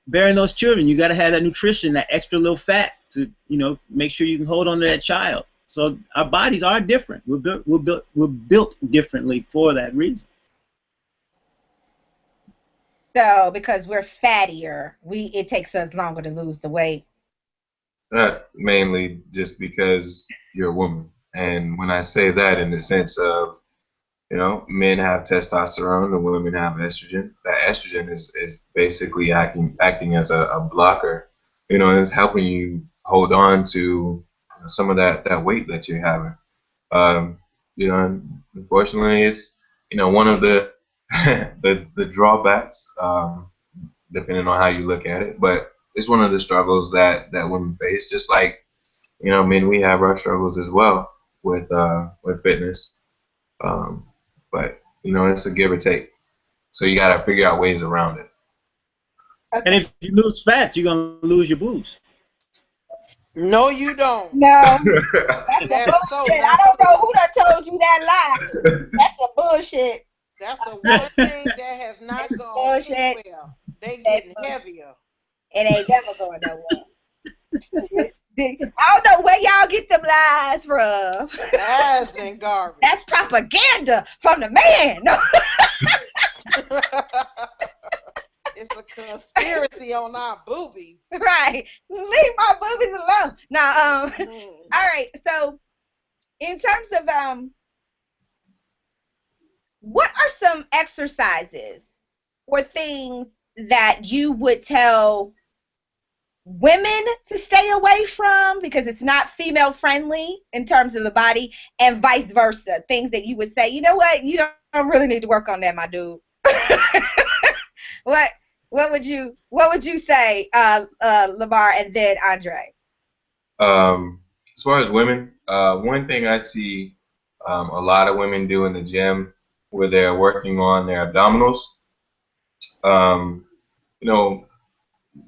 bearing those children. You got to have that nutrition, that extra little fat to make sure you can hold on to that child. So our bodies are different. We're built differently for that reason. So because we're fattier, it takes us longer to lose the weight. Not mainly just because you're a woman. And when I say that in the sense of, men have testosterone and women have estrogen. That estrogen is basically acting as a blocker. And it's helping you hold on to some of that weight that you're having. Unfortunately, it's one of the the drawbacks, depending on how you look at it. But it's one of the struggles that women face, just like men. We have our struggles as well with fitness, but it's a give or take. So you got to figure out ways around it. And if you lose fat, you're gonna lose your boobs. No, you don't. No, That's so bullshit. I don't know who done told you that lie. That's some bullshit. That's the one thing that has not gone too well. They getting heavier. It ain't never going nowhere. I don't know where y'all get them lies from. Lies and garbage. That's propaganda from the man. No. It's a conspiracy on our boobies. Right. Leave my boobies alone. Now, all right. So, in terms of what are some exercises or things that you would tell women to stay away from because it's not female friendly in terms of the body, and vice versa? Things that you would say, you know what, you don't really need to work on that, my dude. What would you say, Lamar, and then Andre? As far as women, one thing I see a lot of women do in the gym where they're working on their abdominals.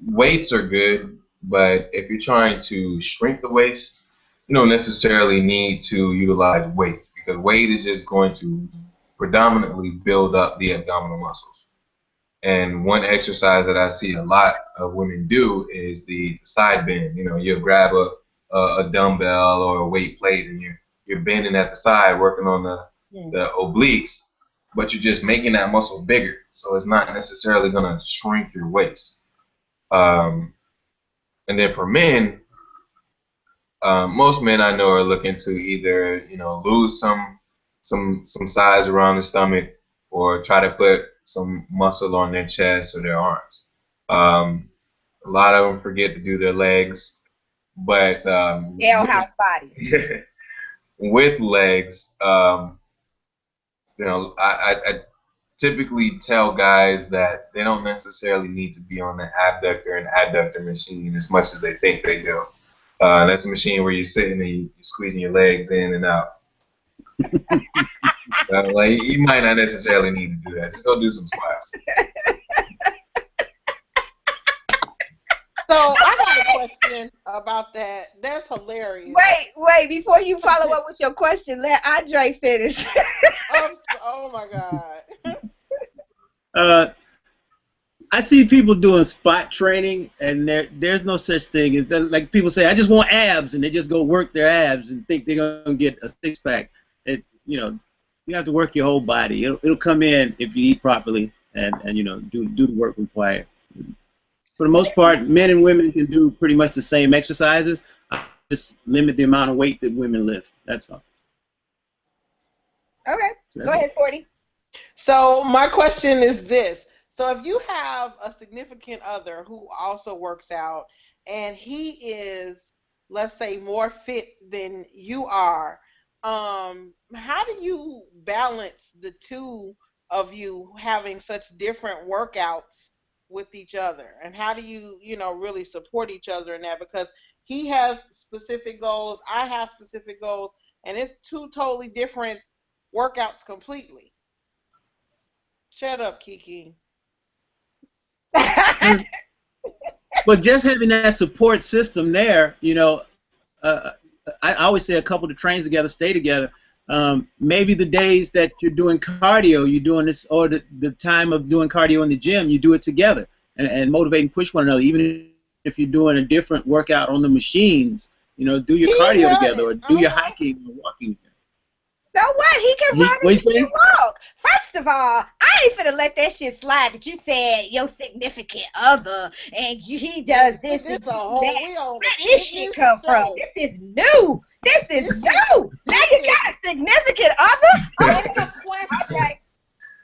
weights are good, but if you're trying to shrink the waist, you don't necessarily need to utilize weight because weight is just going to predominantly build up the abdominal muscles. And one exercise that I see a lot of women do is the side bend. You know, you grab a dumbbell or a weight plate and you're bending at the side, working on the obliques, but you're just making that muscle bigger. So it's not necessarily going to shrink your waist. And then for men, most men I know are looking to either lose some size around the stomach or try to put some muscle on their chest or their arms. A lot of them forget to do their legs, but Jailhouse bodies. with legs, I typically tell guys that they don't necessarily need to be on the abductor and adductor machine as much as they think they do. That's a machine where you're sitting and you're squeezing your legs in and out. Like you might not necessarily need to do that. Just go do some squats. So I got a question about that. That's hilarious. Wait, before you follow up with your question, let Andre finish. Oh my God. I see people doing spot training, and there's no such thing as that. Like people say, I just want abs, and they just go work their abs and think they're gonna get a six pack. You have to work your whole body. It'll come in if you eat properly and do the work required. For the most part, men and women can do pretty much the same exercises. I just limit the amount of weight that women lift. That's all. Okay, go ahead, 40. So my question is this. So if you have a significant other who also works out and he is, let's say, more fit than you are, how do you balance the two of you having such different workouts with each other? And how do you, really support each other in that? Because he has specific goals, I have specific goals, and it's two totally different workouts completely. Shut up, KiKi. But just having that support system there, I always say a couple that trains together stay together. Maybe the days that you're doing cardio, you're doing this, or the time of doing cardio in the gym, you do it together and motivate and push one another. Even if you're doing a different workout on the machines, do your cardio together or do your hiking or walking. So what? He can run and he can walk. First of all, I ain't finna let that shit slide that you said your significant other and he does this and that. Where this shit come from? This is new. This is new. Now you got a significant other? It's a question. Okay.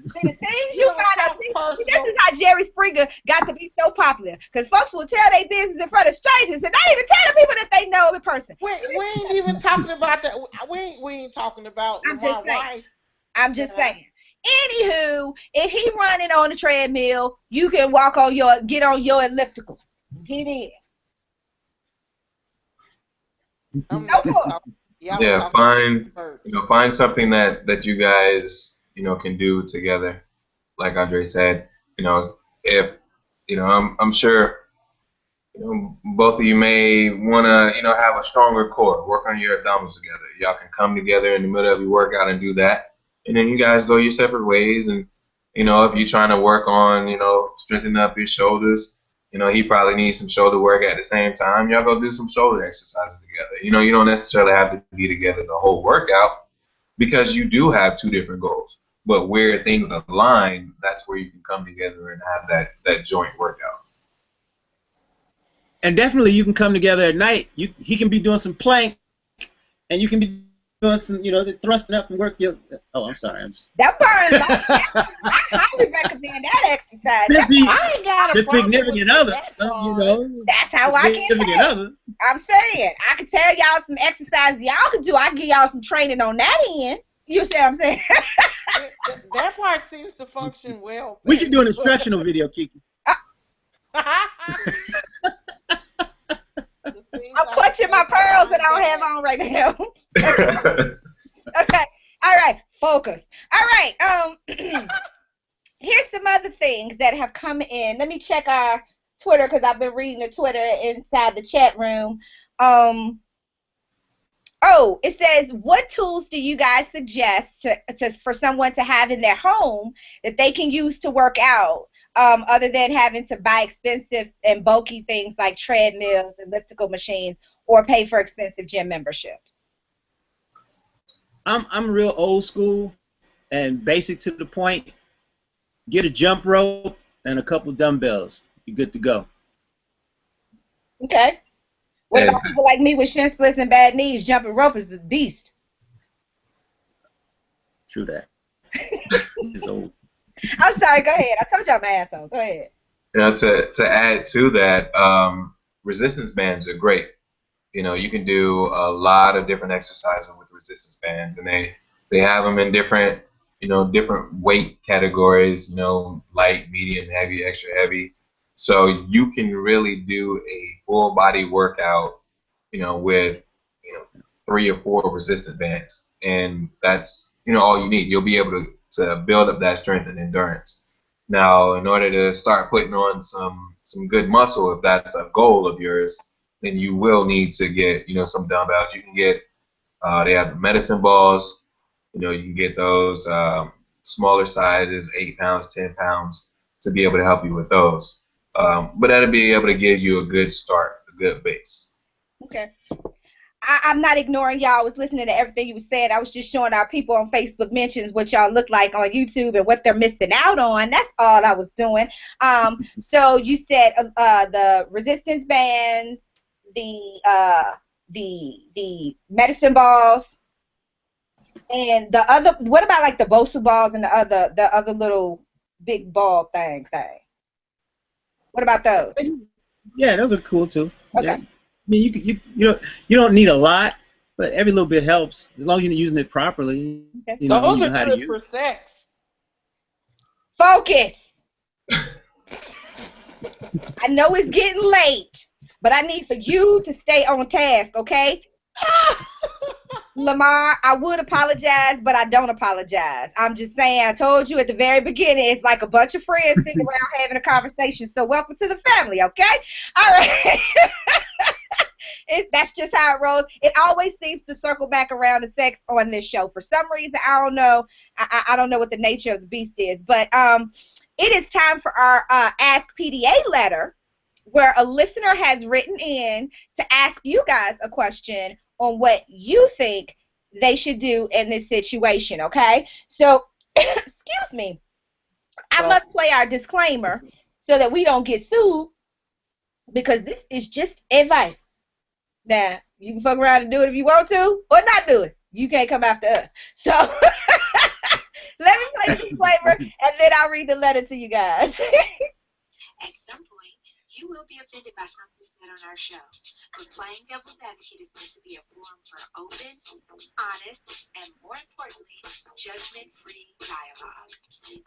See, the things you find out, this is how Jerry Springer got to be so popular. Because folks will tell their business in front of strangers and not even telling people that they know in person. We ain't even talking about that. We ain't talking about my wife. I'm just saying. Anywho, if he running on the treadmill, you can get on your elliptical. Get in. Find something that you guys can do together. Like Andre said, if I'm sure both of you may want to have a stronger core, work on your abdominals together. Y'all can come together in the middle of your workout and do that, and then you guys go your separate ways. And if you're trying to work on strengthening up your shoulders, he probably needs some shoulder work at the same time. Y'all go do some shoulder exercises together. You don't necessarily have to be together the whole workout because you do have two different goals. But where things align, that's where you can come together and have that joint workout. And definitely you can come together at night. He can be doing some plank, and you can be doing some, the thrusting up and work your. Oh, I'm sorry. That burns. I highly recommend that exercise. I ain't got a significant other. That's how I get it. I'm saying I can tell y'all some exercises y'all can do. I can give y'all some training on that end. You see what I'm saying? That part seems to function well. We should do an instructional video, KiKi. I'm clutching my pearls that I don't have on right now. Okay. All right. Focus. All right. Here's some other things that have come in. Let me check our Twitter because I've been reading the Twitter inside the chat room. Oh, it says, what tools do you guys suggest for someone to have in their home that they can use to work out, other than having to buy expensive and bulky things like treadmills, elliptical machines, or pay for expensive gym memberships? I'm real old school and basic to the point. Get a jump rope and a couple dumbbells. You're good to go. Okay. What about people like me with shin splits and bad knees? Jumping rope is this beast. True that. It's old. I'm sorry. Go ahead. I told you I'm an asshole. Go ahead. You know, to add to that, resistance bands are great. You know, you can do a lot of different exercises with resistance bands, and they have them in different, you know, different weight categories. You know, light, medium, heavy, extra heavy. So you can really do a full body workout, you know, with, you know, 3 or 4 resistance bands, and that's, you know, all you need. You'll be able to build up that strength and endurance. Now, in order to start putting on some good muscle, if that's a goal of yours, then you will need to get, you know, some dumbbells. You can get, they have the medicine balls. You know, you can get those smaller sizes, 8 pounds, 10 pounds, to be able to help you with those. But that'll be able to give you a good start, a good base. Okay. I'm not ignoring y'all. I was listening to everything you were saying. I was just showing our people on Facebook mentions what y'all look like on YouTube and what they're missing out on. That's all I was doing. So you said the resistance bands, the medicine balls, and the other. What about like the Bosu balls and the other little big ball thing? What about those? Yeah, those are cool too. Okay. Yeah. I mean, you don't need a lot, but every little bit helps as long as you're using it properly. Okay. You know, Those you know are how to good use for it. sex. Focus. I know it's getting late, but I need for you to stay on task, okay? Lamar, I would apologize, but I don't apologize. I'm just saying, I told you at the very beginning, it's like a bunch of friends sitting around having a conversation. So welcome to the family, okay? All right. That's just how it rolls. It always seems to circle back around to sex on this show. For some reason, I don't know. I don't know what the nature of the beast is. But it is time for our Ask PDA letter, where a listener has written in to ask you guys a question on what you think they should do in this situation, okay? So, excuse me. I must play our disclaimer so that we don't get sued, because this is just advice. Now, you can fuck around and do it if you want to, or not do it. You can't come after us. So, let me play the disclaimer, and then I'll read the letter to you guys. At some point, you will be offended by something said on our show, but playing devil's advocate is meant to be a forum for open, honest, and more importantly, judgment-free dialogue.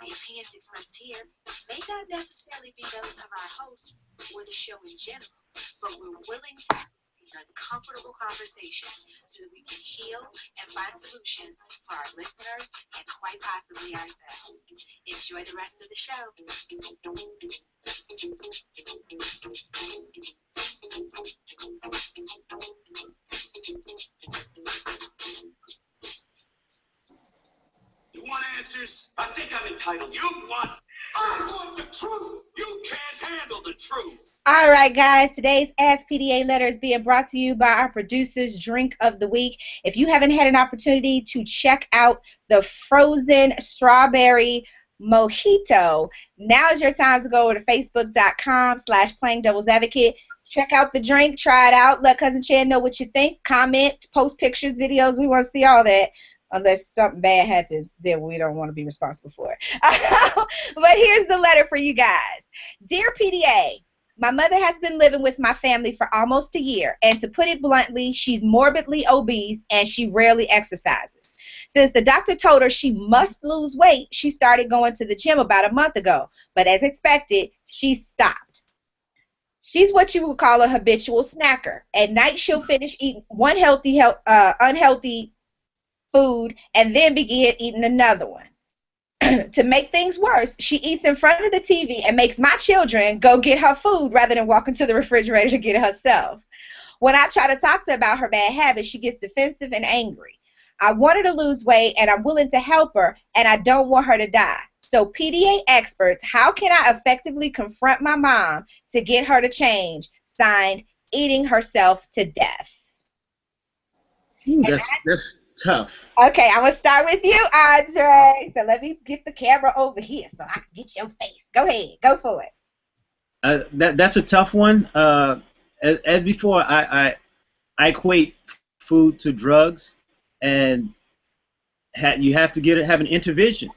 The opinions expressed here may not necessarily be those of our hosts or the show in general, but we're willing to have an uncomfortable conversation so that we can heal and find solutions for our listeners and quite possibly ourselves. Enjoy the rest of the show. You want answers? I think I'm entitled. I want the truth. You can't handle the truth. All right, guys, today's Ask PDA letter is being brought to you by our producer's Drink of the Week. If you haven't had an opportunity to check out the frozen strawberry mojito, now's your time to go over to facebook.com/playingdevilsadvocate. Check out the drink, try it out, let Cousin Chan know what you think, comment, post pictures, videos. We want to see all that. Unless something bad happens, then we don't want to be responsible for it. But here's the letter for you guys. Dear PDA, my mother has been living with my family for almost a year, and to put it bluntly, she's morbidly obese and she rarely exercises. Since the doctor told her she must lose weight, she started going to the gym about a month ago, but as expected, she stopped. She's what you would call a habitual snacker. At night, she'll finish eating one unhealthy food and then begin eating another one. To make things worse, she eats in front of the TV and makes my children go get her food rather than walk into the refrigerator to get it herself. When I try to talk to her about her bad habits, she gets defensive and angry. I want her to lose weight and I'm willing to help her, and I don't want her to die. So, PDA experts, how can I effectively confront my mom to get her to change? Signed, Eating Herself to Death. Ooh, that's tough. Okay, I'm going to start with you, Andre. So let me get the camera over here so I can get your face. Go ahead. Go for it. That's a tough one. As before, I equate food to drugs, and you have to have an intervention.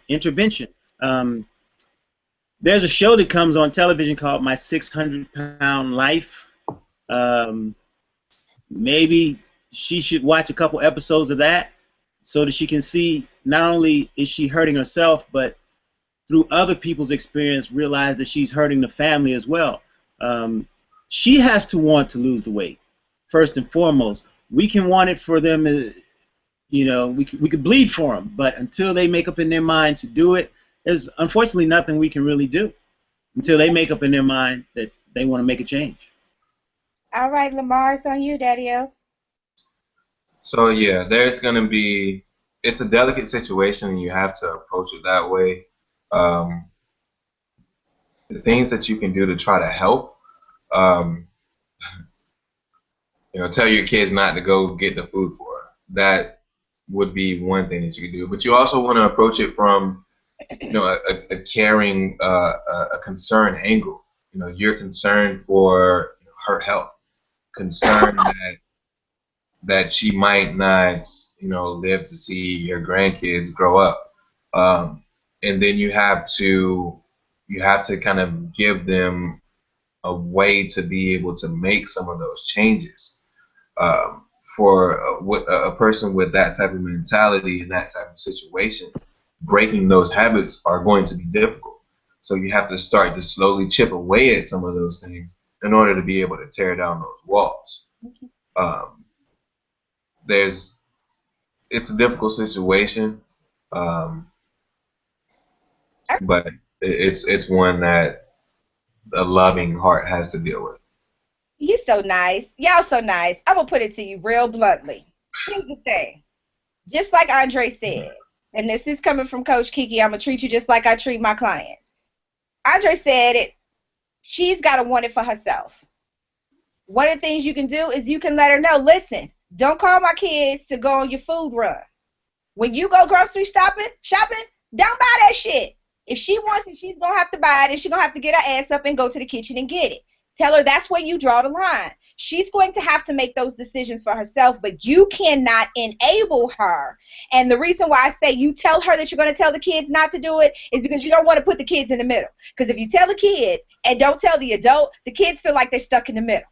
There's a show that comes on television called My 600-Pound Life. Maybe she should watch a couple episodes of that so that she can see not only is she hurting herself, but through other people's experience realize that she's hurting the family as well. She has to want to lose the weight, first and foremost. We can want it for them, we could bleed for them, but until they make up in their mind to do it, there's unfortunately nothing we can really do until they make up in their mind that they want to make a change. All right, Lamar, it's on you, Daddy-O. So yeah, it's a delicate situation and you have to approach it that way. The things that you can do to try to help, tell your kids not to go get the food for her. That would be one thing that you can do. But you also want to approach it from, a caring, a concerned angle. You're concerned for her health, concerned that she might not, live to see your grandkids grow up. And then you have to kind of give them a way to be able to make some of those changes. For a person with that type of mentality in that type of situation, breaking those habits are going to be difficult. So you have to start to slowly chip away at some of those things in order to be able to tear down those walls. It's a difficult situation, but it's one that a loving heart has to deal with. You so nice. Y'all so nice. I'm going to put it to you real bluntly. Here's the thing. Just like Andre said, and this is coming from Coach KiKi, I'm going to treat you just like I treat my clients. Andre said it. She's got to want it for herself. One of the things you can do is you can let her know, listen, don't call my kids to go on your food run. When you go grocery shopping, don't buy that shit. If she wants it, she's going to have to buy it, and she's going to have to get her ass up and go to the kitchen and get it. Tell her that's where you draw the line. She's going to have to make those decisions for herself, but you cannot enable her. And the reason why I say you tell her that you're going to tell the kids not to do it is because you don't want to put the kids in the middle. Because if you tell the kids and don't tell the adult, the kids feel like they're stuck in the middle.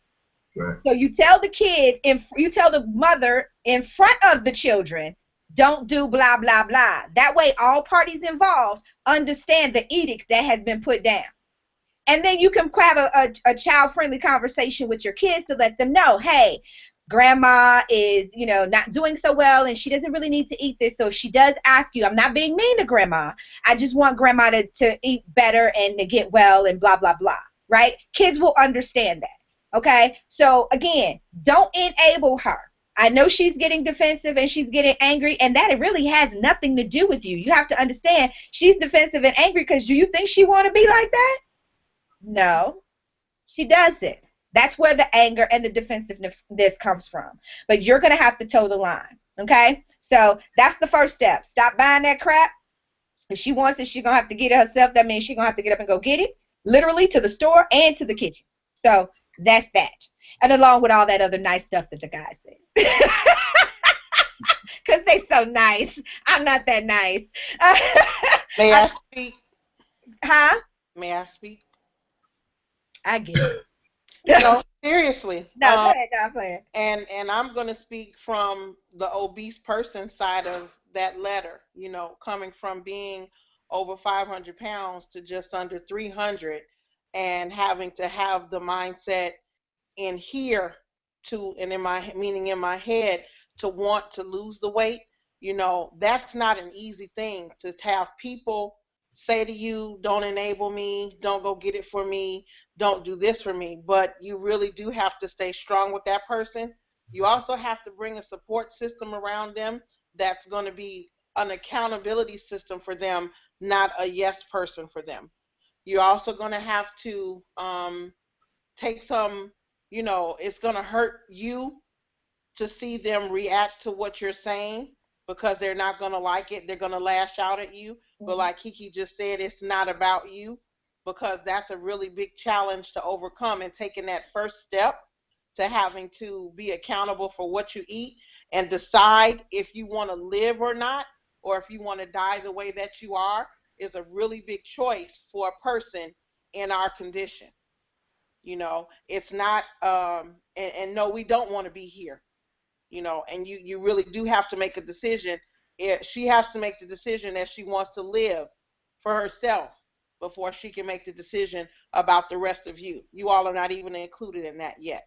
Right. So you tell the kids, you tell the mother in front of the children, don't do blah, blah, blah. That way all parties involved understand the edict that has been put down. And then you can have a child-friendly conversation with your kids to let them know, hey, grandma is, not doing so well, and she doesn't really need to eat this. So if she does ask you, I'm not being mean to grandma. I just want grandma to eat better and to get well and blah, blah, blah, right? Kids will understand that, okay? So, again, don't enable her. I know she's getting defensive and she's getting angry, and that it really has nothing to do with you. You have to understand she's defensive and angry because do you think she want to be like that? No, she doesn't. That's where the anger and the defensiveness comes from. But you're going to have to toe the line, okay? So that's the first step. Stop buying that crap. If she wants it, she's going to have to get it herself. That means she's going to have to get up and go get it, literally to the store and to the kitchen. So that's that. And along with all that other nice stuff that the guys said. Because they so nice. I'm not that nice. May I speak? Huh? May I speak? I get it. No, seriously. No, go ahead, I'm playing. And I'm going to speak from the obese person side of that letter, coming from being over 500 pounds to just under 300 and having to have the mindset in here and in my head to want to lose the weight. That's not an easy thing to have people say to you, don't enable me, don't go get it for me, don't do this for me. But you really do have to stay strong with that person. You also have to bring a support system around them that's going to be an accountability system for them, not a yes person for them. You're also going to have to take some, it's going to hurt you to see them react to what you're saying because they're not going to like it. They're going to lash out at you. But like KiKi just said, it's not about you because that's a really big challenge to overcome, and taking that first step to having to be accountable for what you eat and decide if you want to live or not, or if you want to die the way that you are, is a really big choice for a person in our condition. It's not, and no, we don't want to be here, and you really do have to make a decision. She has to make the decision that she wants to live for herself before she can make the decision about the rest of you. You all are not even included in that yet.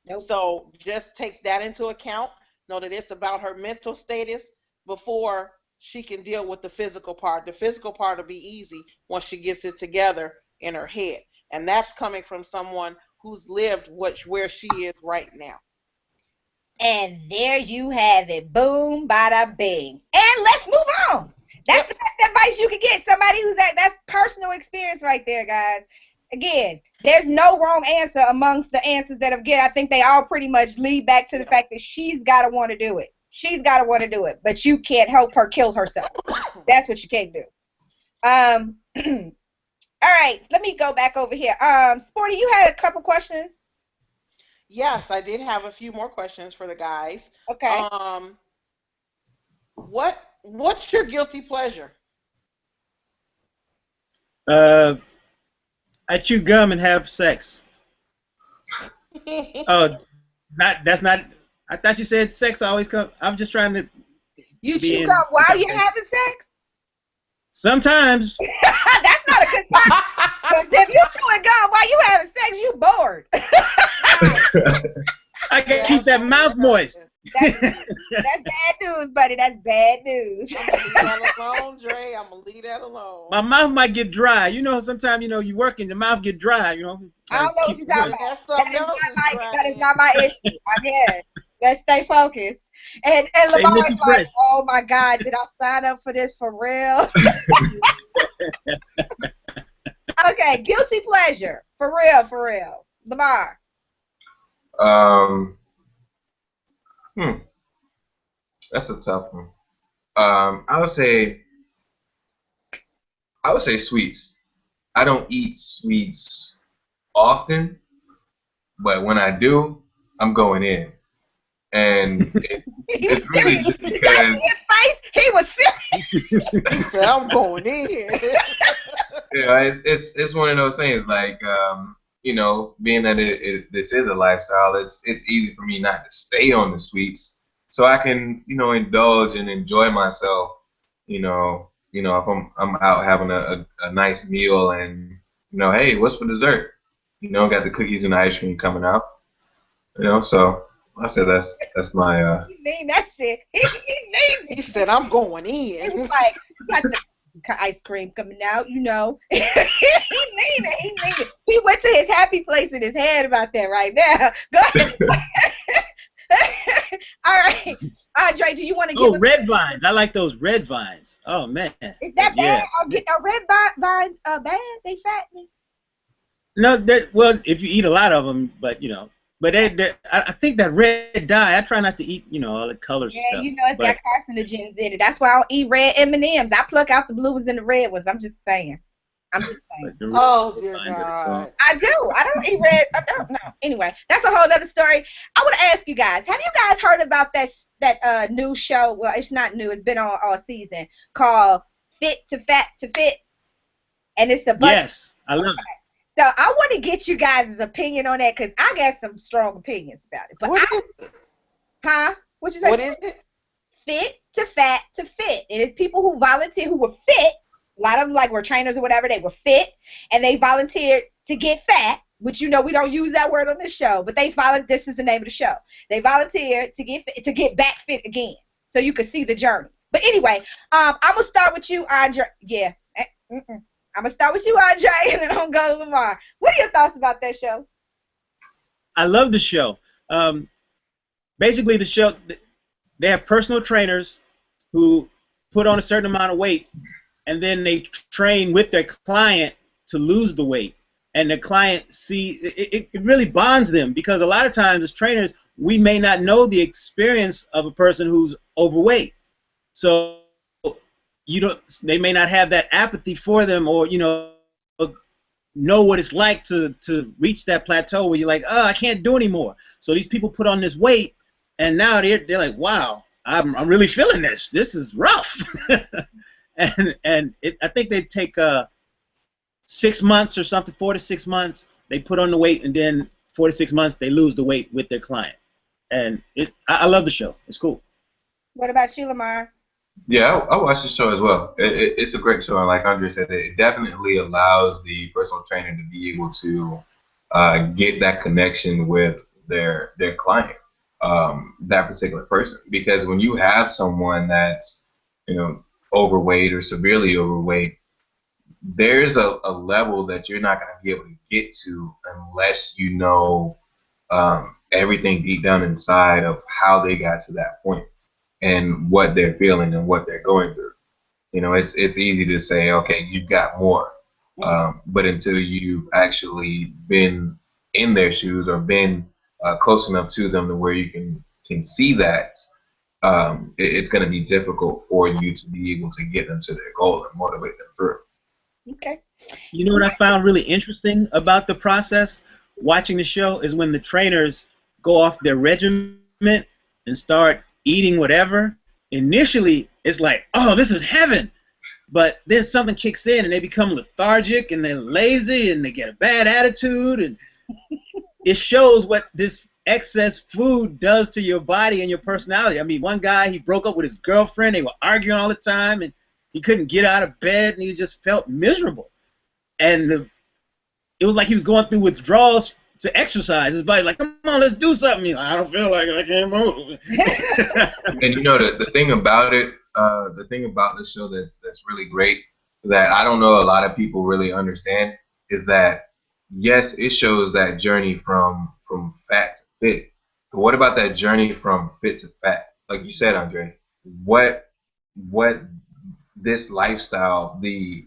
Nope. So just take that into account. Know that it's about her mental status before she can deal with the physical part. The physical part will be easy once she gets it together in her head. And that's coming from someone who's lived where she is right now. And there you have it. Boom, bada bing. And let's move on. That's the best advice you can get. Somebody that's personal experience right there, guys. Again, there's no wrong answer amongst the answers that I've given. I think they all pretty much lead back to the fact that she's got to want to do it. She's got to want to do it. But you can't help her kill herself. That's what you can't do. All right, let me go back over here. Sporty, you had a couple questions. Yes, I did have a few more questions for the guys. Okay. What's your guilty pleasure? I chew gum and have sex. Oh, that's not. I thought you said sex always come. I'm just trying to. You chew gum while you're having sex? Sometimes. That's not a good sign. Because if you chewing gum while you having sex, you bored. I can keep that mouth moist. That's bad news, buddy. That's bad news. I'm gonna leave that alone, Dre. I'm gonna leave that alone. My mouth might get dry. Sometimes you work and your mouth get dry. I don't know what you're talking about. That is not my issue. Again, let's stay focused. And Lamar's like, oh my God, did I sign up for this for real? Okay, guilty pleasure. For real. Lamar. That's a tough one. I would say sweets. I don't eat sweets often, but when I do, I'm going in. And it's really just because his face, he was serious. He said, "I'm going in." It's one of those things. Like being that this is a lifestyle, it's easy for me not to stay on the sweets, so I can indulge and enjoy myself. If I'm out having a nice meal and hey, what's for dessert? Got the cookies and the ice cream coming out. So. I said that's my. He mean that shit. He means it. He said, "I'm going in." He's like, got the ice cream coming out, He mean it. He went to his happy place in his head about that right now. Go ahead. All right, Andre, do you want to give? Oh, red vines. I like those red vines. Oh man. Is that bad? Are red vines bad? They fattening? No, well, if you eat a lot of them, but But I think that red dye. I try not to eat, all the color stuff. Yeah, it's got carcinogens in it. That's why I don't eat red M&Ms. I pluck out the blue ones and the red ones. I'm just saying. Oh dear God. I do. I don't eat red. I don't know. Anyway, that's a whole other story. I want to ask you guys. Have you guys heard about that new show? Well, it's not new. It's been on all season called Fit to Fat to Fit, and it's a bunch. Yes, I love it. So I want to get you guys' opinion on that because I got some strong opinions about it. But what is it? Huh? What you say? What is it? Fit to Fat to Fit. It is people who volunteer who were fit. A lot of them were trainers or whatever. They were fit and they volunteered to get fat, which we don't use that word on this show, but this is the name of the show. They volunteered to get back fit again, so you could see the journey. But anyway, I'm gonna start with you, Andre. Yeah. I'm gonna start with you, Andre, and then I'm gonna go to Lamar. What are your thoughts about that show? I love the show. Basically, the show, they have personal trainers who put on a certain amount of weight, and then they train with their client to lose the weight. And the client it really bonds them, because a lot of times as trainers, we may not know the experience of a person who's overweight. So they may not have that apathy for them, or know what it's like to reach that plateau where you're like, oh, I can't do anymore. So these people put on this weight, and now they're like, wow, I'm really feeling this. This is rough. I think they take 6 months or something, 4 to 6 months. They put on the weight, and then 4 to 6 months they lose the weight with their client. And I love the show. It's cool. What about you, Lamar? Yeah, I watched the show as well. It's a great show, and like Andre said, it definitely allows the personal trainer to be able to get that connection with their client, that particular person. Because when you have someone that's overweight or severely overweight, there's a level that you're not going to be able to get to unless you know everything deep down inside of how they got to that point and what they're feeling and what they're going through. It's easy to say, okay, you've got more, but until you've actually been in their shoes or been close enough to them to where you can see that, it's going to be difficult for you to be able to get them to their goal and motivate them through. Okay. You know what I found really interesting about the process watching the show is when the trainers go off their regimen and start eating whatever. Initially, it's like, oh, this is heaven. But then something kicks in and they become lethargic and they're lazy and they get a bad attitude. And it shows what this excess food does to your body and your personality. I mean, one guy, he broke up with his girlfriend. They were arguing all the time, and he couldn't get out of bed, and he just felt miserable. And it was like he was going through withdrawals to exercise. His body like, come on, let's do something. He's like, I don't feel like it. I can't move. And the thing about it, the thing about this show that's really great, that I don't know a lot of people really understand, is that yes, it shows that journey from fat to fit. But what about that journey from fit to fat? Like you said, Andre, what this lifestyle, the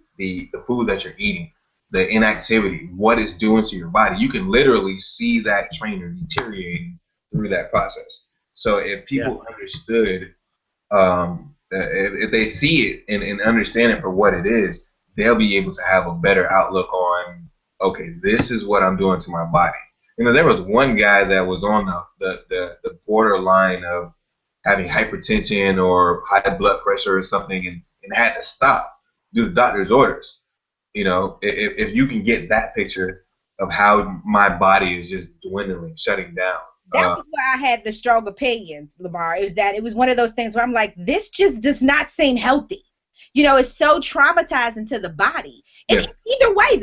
food that you're eating, the inactivity, what it's doing to your body, you can literally see that trainer deteriorating through that process. So if people understood, if they see it and understand it for what it is, they'll be able to have a better outlook on, okay, this is what I'm doing to my body. There was one guy that was on the borderline of having hypertension or high blood pressure or something, and had to stop, do the doctor's orders. If you can get that picture of how my body is just dwindling, shutting down. That was where I had the strong opinions, Lamar. It was one of those things where I'm like, this just does not seem healthy. It's so traumatizing to the body. And either way,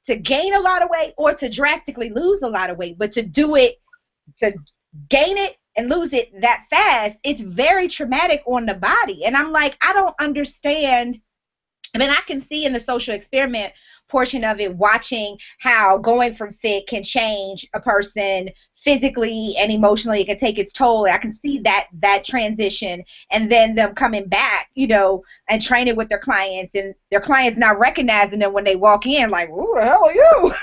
to gain a lot of weight or to drastically lose a lot of weight, but to gain it and lose it that fast, it's very traumatic on the body. And I'm like, I don't understand. I mean, I can see in the social experiment portion of it, watching how going from fit can change a person physically and emotionally. It can take its toll. I can see that transition, and then them coming back, and training with their clients, and their clients not recognizing them when they walk in, like, who the hell are you?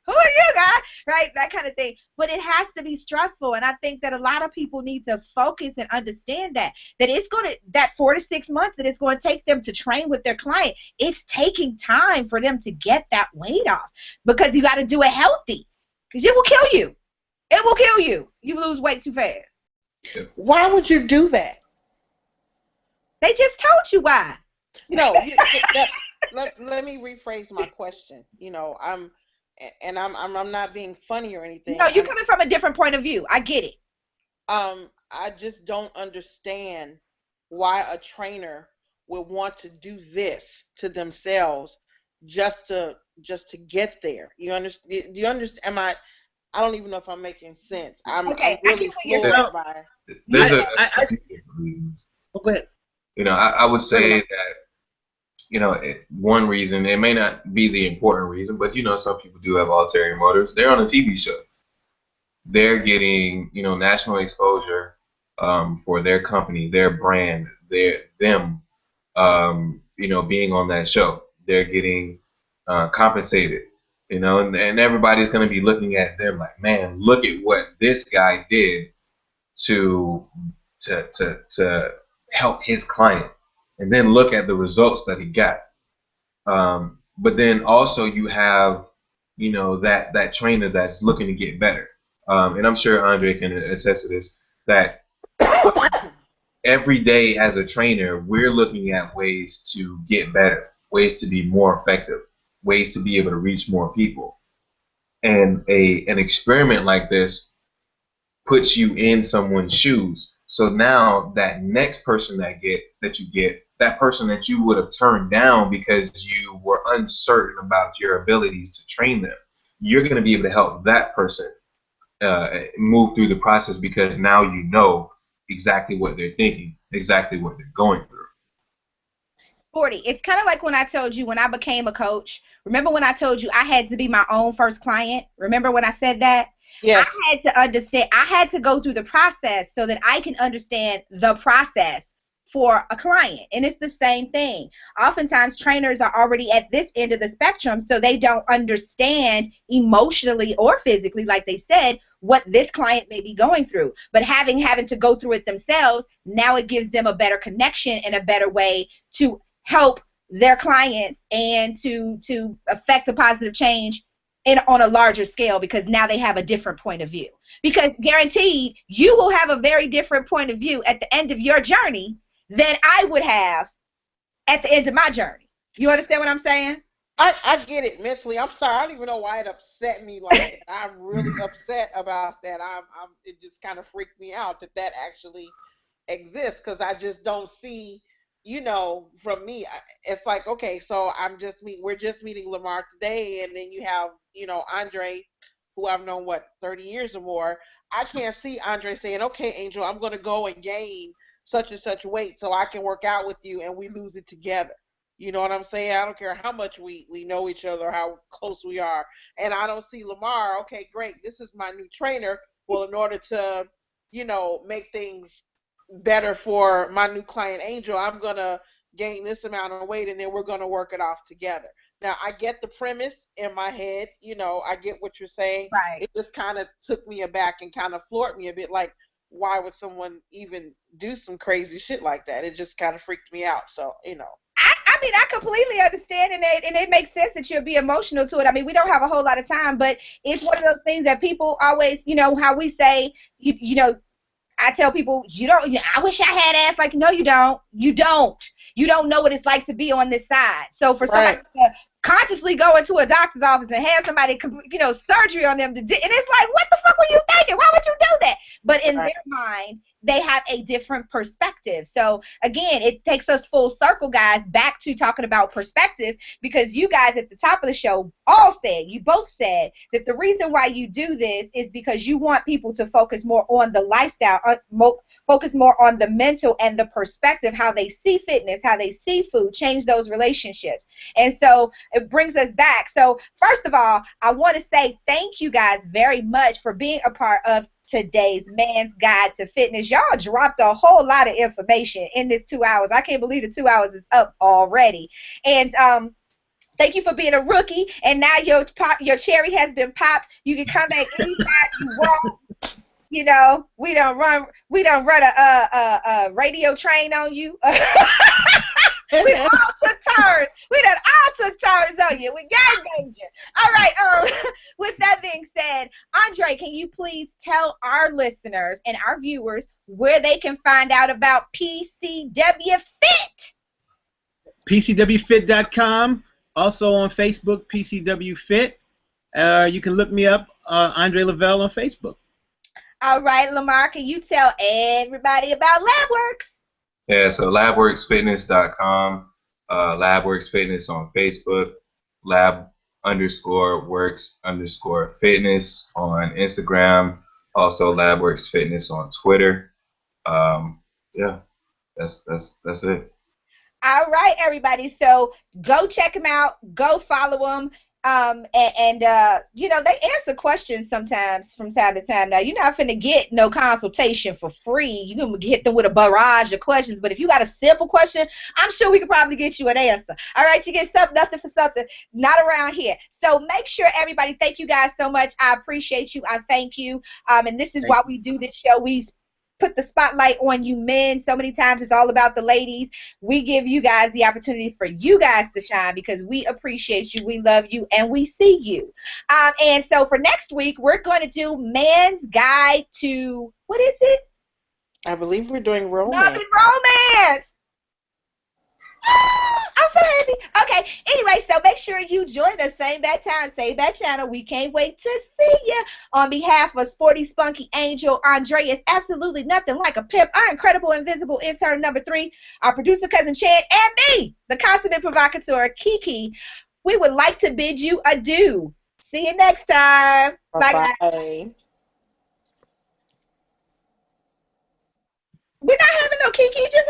Who are you, guy? Right? That kind of thing. But it has to be stressful, and I think that a lot of people need to focus and understand that it's that 4 to 6 months that it's going to take them to train with their client. It's taking time for them to get that weight off, because you got to do it healthy, because it will kill you. It will kill you. You lose weight too fast. Why would you do that? They just told you why. No, let me rephrase my question. I'm not being funny or anything. No, you're coming from a different point of view. I get it. I just don't understand why a trainer would want to do this to themselves just to get there. You understand? Do you understand? I don't even know if I'm making sense. I'm really floored by it. There's reasons. Go ahead. I would say that one reason. It may not be the important reason, but some people do have ulterior motives. They're on a TV show. They're getting national exposure for their company, their brand, them being on that show. They're getting compensated, and everybody's going to be looking at them like, man, look at what this guy did to help his client, and then look at the results that he got. But then also you have that trainer that's looking to get better, and I'm sure Andre can attest to this, that every day as a trainer we're looking at ways to get better, ways to be more effective, ways to be able to reach more people. And an experiment like this puts you in someone's shoes. So now that next person that you get, that person that you would have turned down because you were uncertain about your abilities to train them, you're going to be able to help that person move through the process, because now you know exactly what they're thinking, exactly what they're going through. 40. It's kind of like when I told you when I became a coach. Remember when I told you I had to be my own first client? Remember when I said that? Yes. I had to understand. I had to go through the process so that I can understand the process for a client. And it's the same thing. Oftentimes trainers are already at this end of the spectrum, so they don't understand emotionally or physically, like they said, what this client may be going through. But having to go through it themselves, now it gives them a better connection and a better way to help their clients and to affect a positive change on a larger scale, because now they have a different point of view. Because guaranteed, you will have a very different point of view at the end of your journey than I would have at the end of my journey. You understand what I'm saying? I get it mentally. I'm sorry. I don't even know why it upset me like that. I'm really upset about that. It just kind of freaked me out that actually exists, because I just don't see, from me, it's like, okay, so we're just meeting Lamar today, and then you have, Andre, who I've known 30 years or more. I can't see Andre saying, okay, Angel, I'm going to go and gain such and such weight so I can work out with you and we lose it together. You know what I'm saying? I don't care how much we know each other or how close we are. And I don't see Lamar, okay, great, this is my new trainer. Well, in order to, make things better for my new client Angel, I'm going to gain this amount of weight and then we're going to work it off together. Now, I get the premise in my head. I get what you're saying. Right. It just kind of took me aback and kind of floored me a bit, like, why would someone even do some crazy shit like that? It just kind of freaked me out. So, I mean, I completely understand, and it makes sense that you'll be emotional to it. I mean, we don't have a whole lot of time, but it's one of those things that people always, how we say, I tell people, I wish I had ass. Like, no, you don't. You don't. You don't know what it's like to be on this side. So for somebody to consciously go into a doctor's office and have somebody, surgery on them, and it's like, what the fuck were you thinking? Why would you do that? But in their mind, they have a different perspective. So again, it takes us full circle, guys, back to talking about perspective, because you guys at the top of the show you both said that the reason why you do this is because you want people to focus more on the lifestyle, focus more on the mental and the perspective, how they see fitness, how they see food, change those relationships. And so it brings us back. So first of all, I want to say thank you guys very much for being a part of today's Man's Guide to Fitness. Y'all dropped a whole lot of information in this 2 hours. I can't believe the 2 hours is up already. And thank you for being a rookie. And now your cherry has been popped. You can come back anytime you want. We don't run a radio train on you. We all took turns. We done all took turns on you. We got danger. All right. With that being said, Andre, can you please tell our listeners and our viewers where they can find out about PCW Fit? PCWFit.com. Also on Facebook, PCW Fit. You can look me up, Andre Lavelle, on Facebook. All right, Lamar, can you tell everybody about LabWorks? Yeah, so labworksfitness.com, labworksfitness on Facebook, lab_works_fitness on Instagram, also labworksfitness on Twitter. Yeah, that's it. All right, everybody. So go check them out. Go follow them. You know, they answer questions sometimes from time to time. Now, you're not finna get no consultation for free. You're gonna hit them with a barrage of questions. But if you got a simple question, I'm sure we could probably get you an answer. All right, you get something, nothing for something. Not around here. So make sure everybody, thank you guys so much. I appreciate you. I thank you. And this is Thank why you. we do this show. We put the spotlight on you men. So many times it's all about the ladies. We give you guys the opportunity for you guys to shine because we appreciate you, we love you, and we see you. And so for next week, we're going to do Man's Guide to, what is it? I believe we're doing Love romance. and Romance. I'm so happy. Okay. Anyway, so make sure you join us. Same bad time, same bad channel. We can't wait to see you. On behalf of Sporty Spunky Angel, Andreas, absolutely nothing like a pimp, our incredible invisible intern number 3, our producer cousin Chad, and me, the consummate provocateur KiKi, we would like to bid you adieu. See you next time. Bye, guys. Bye-bye. We're not having no KiKi, just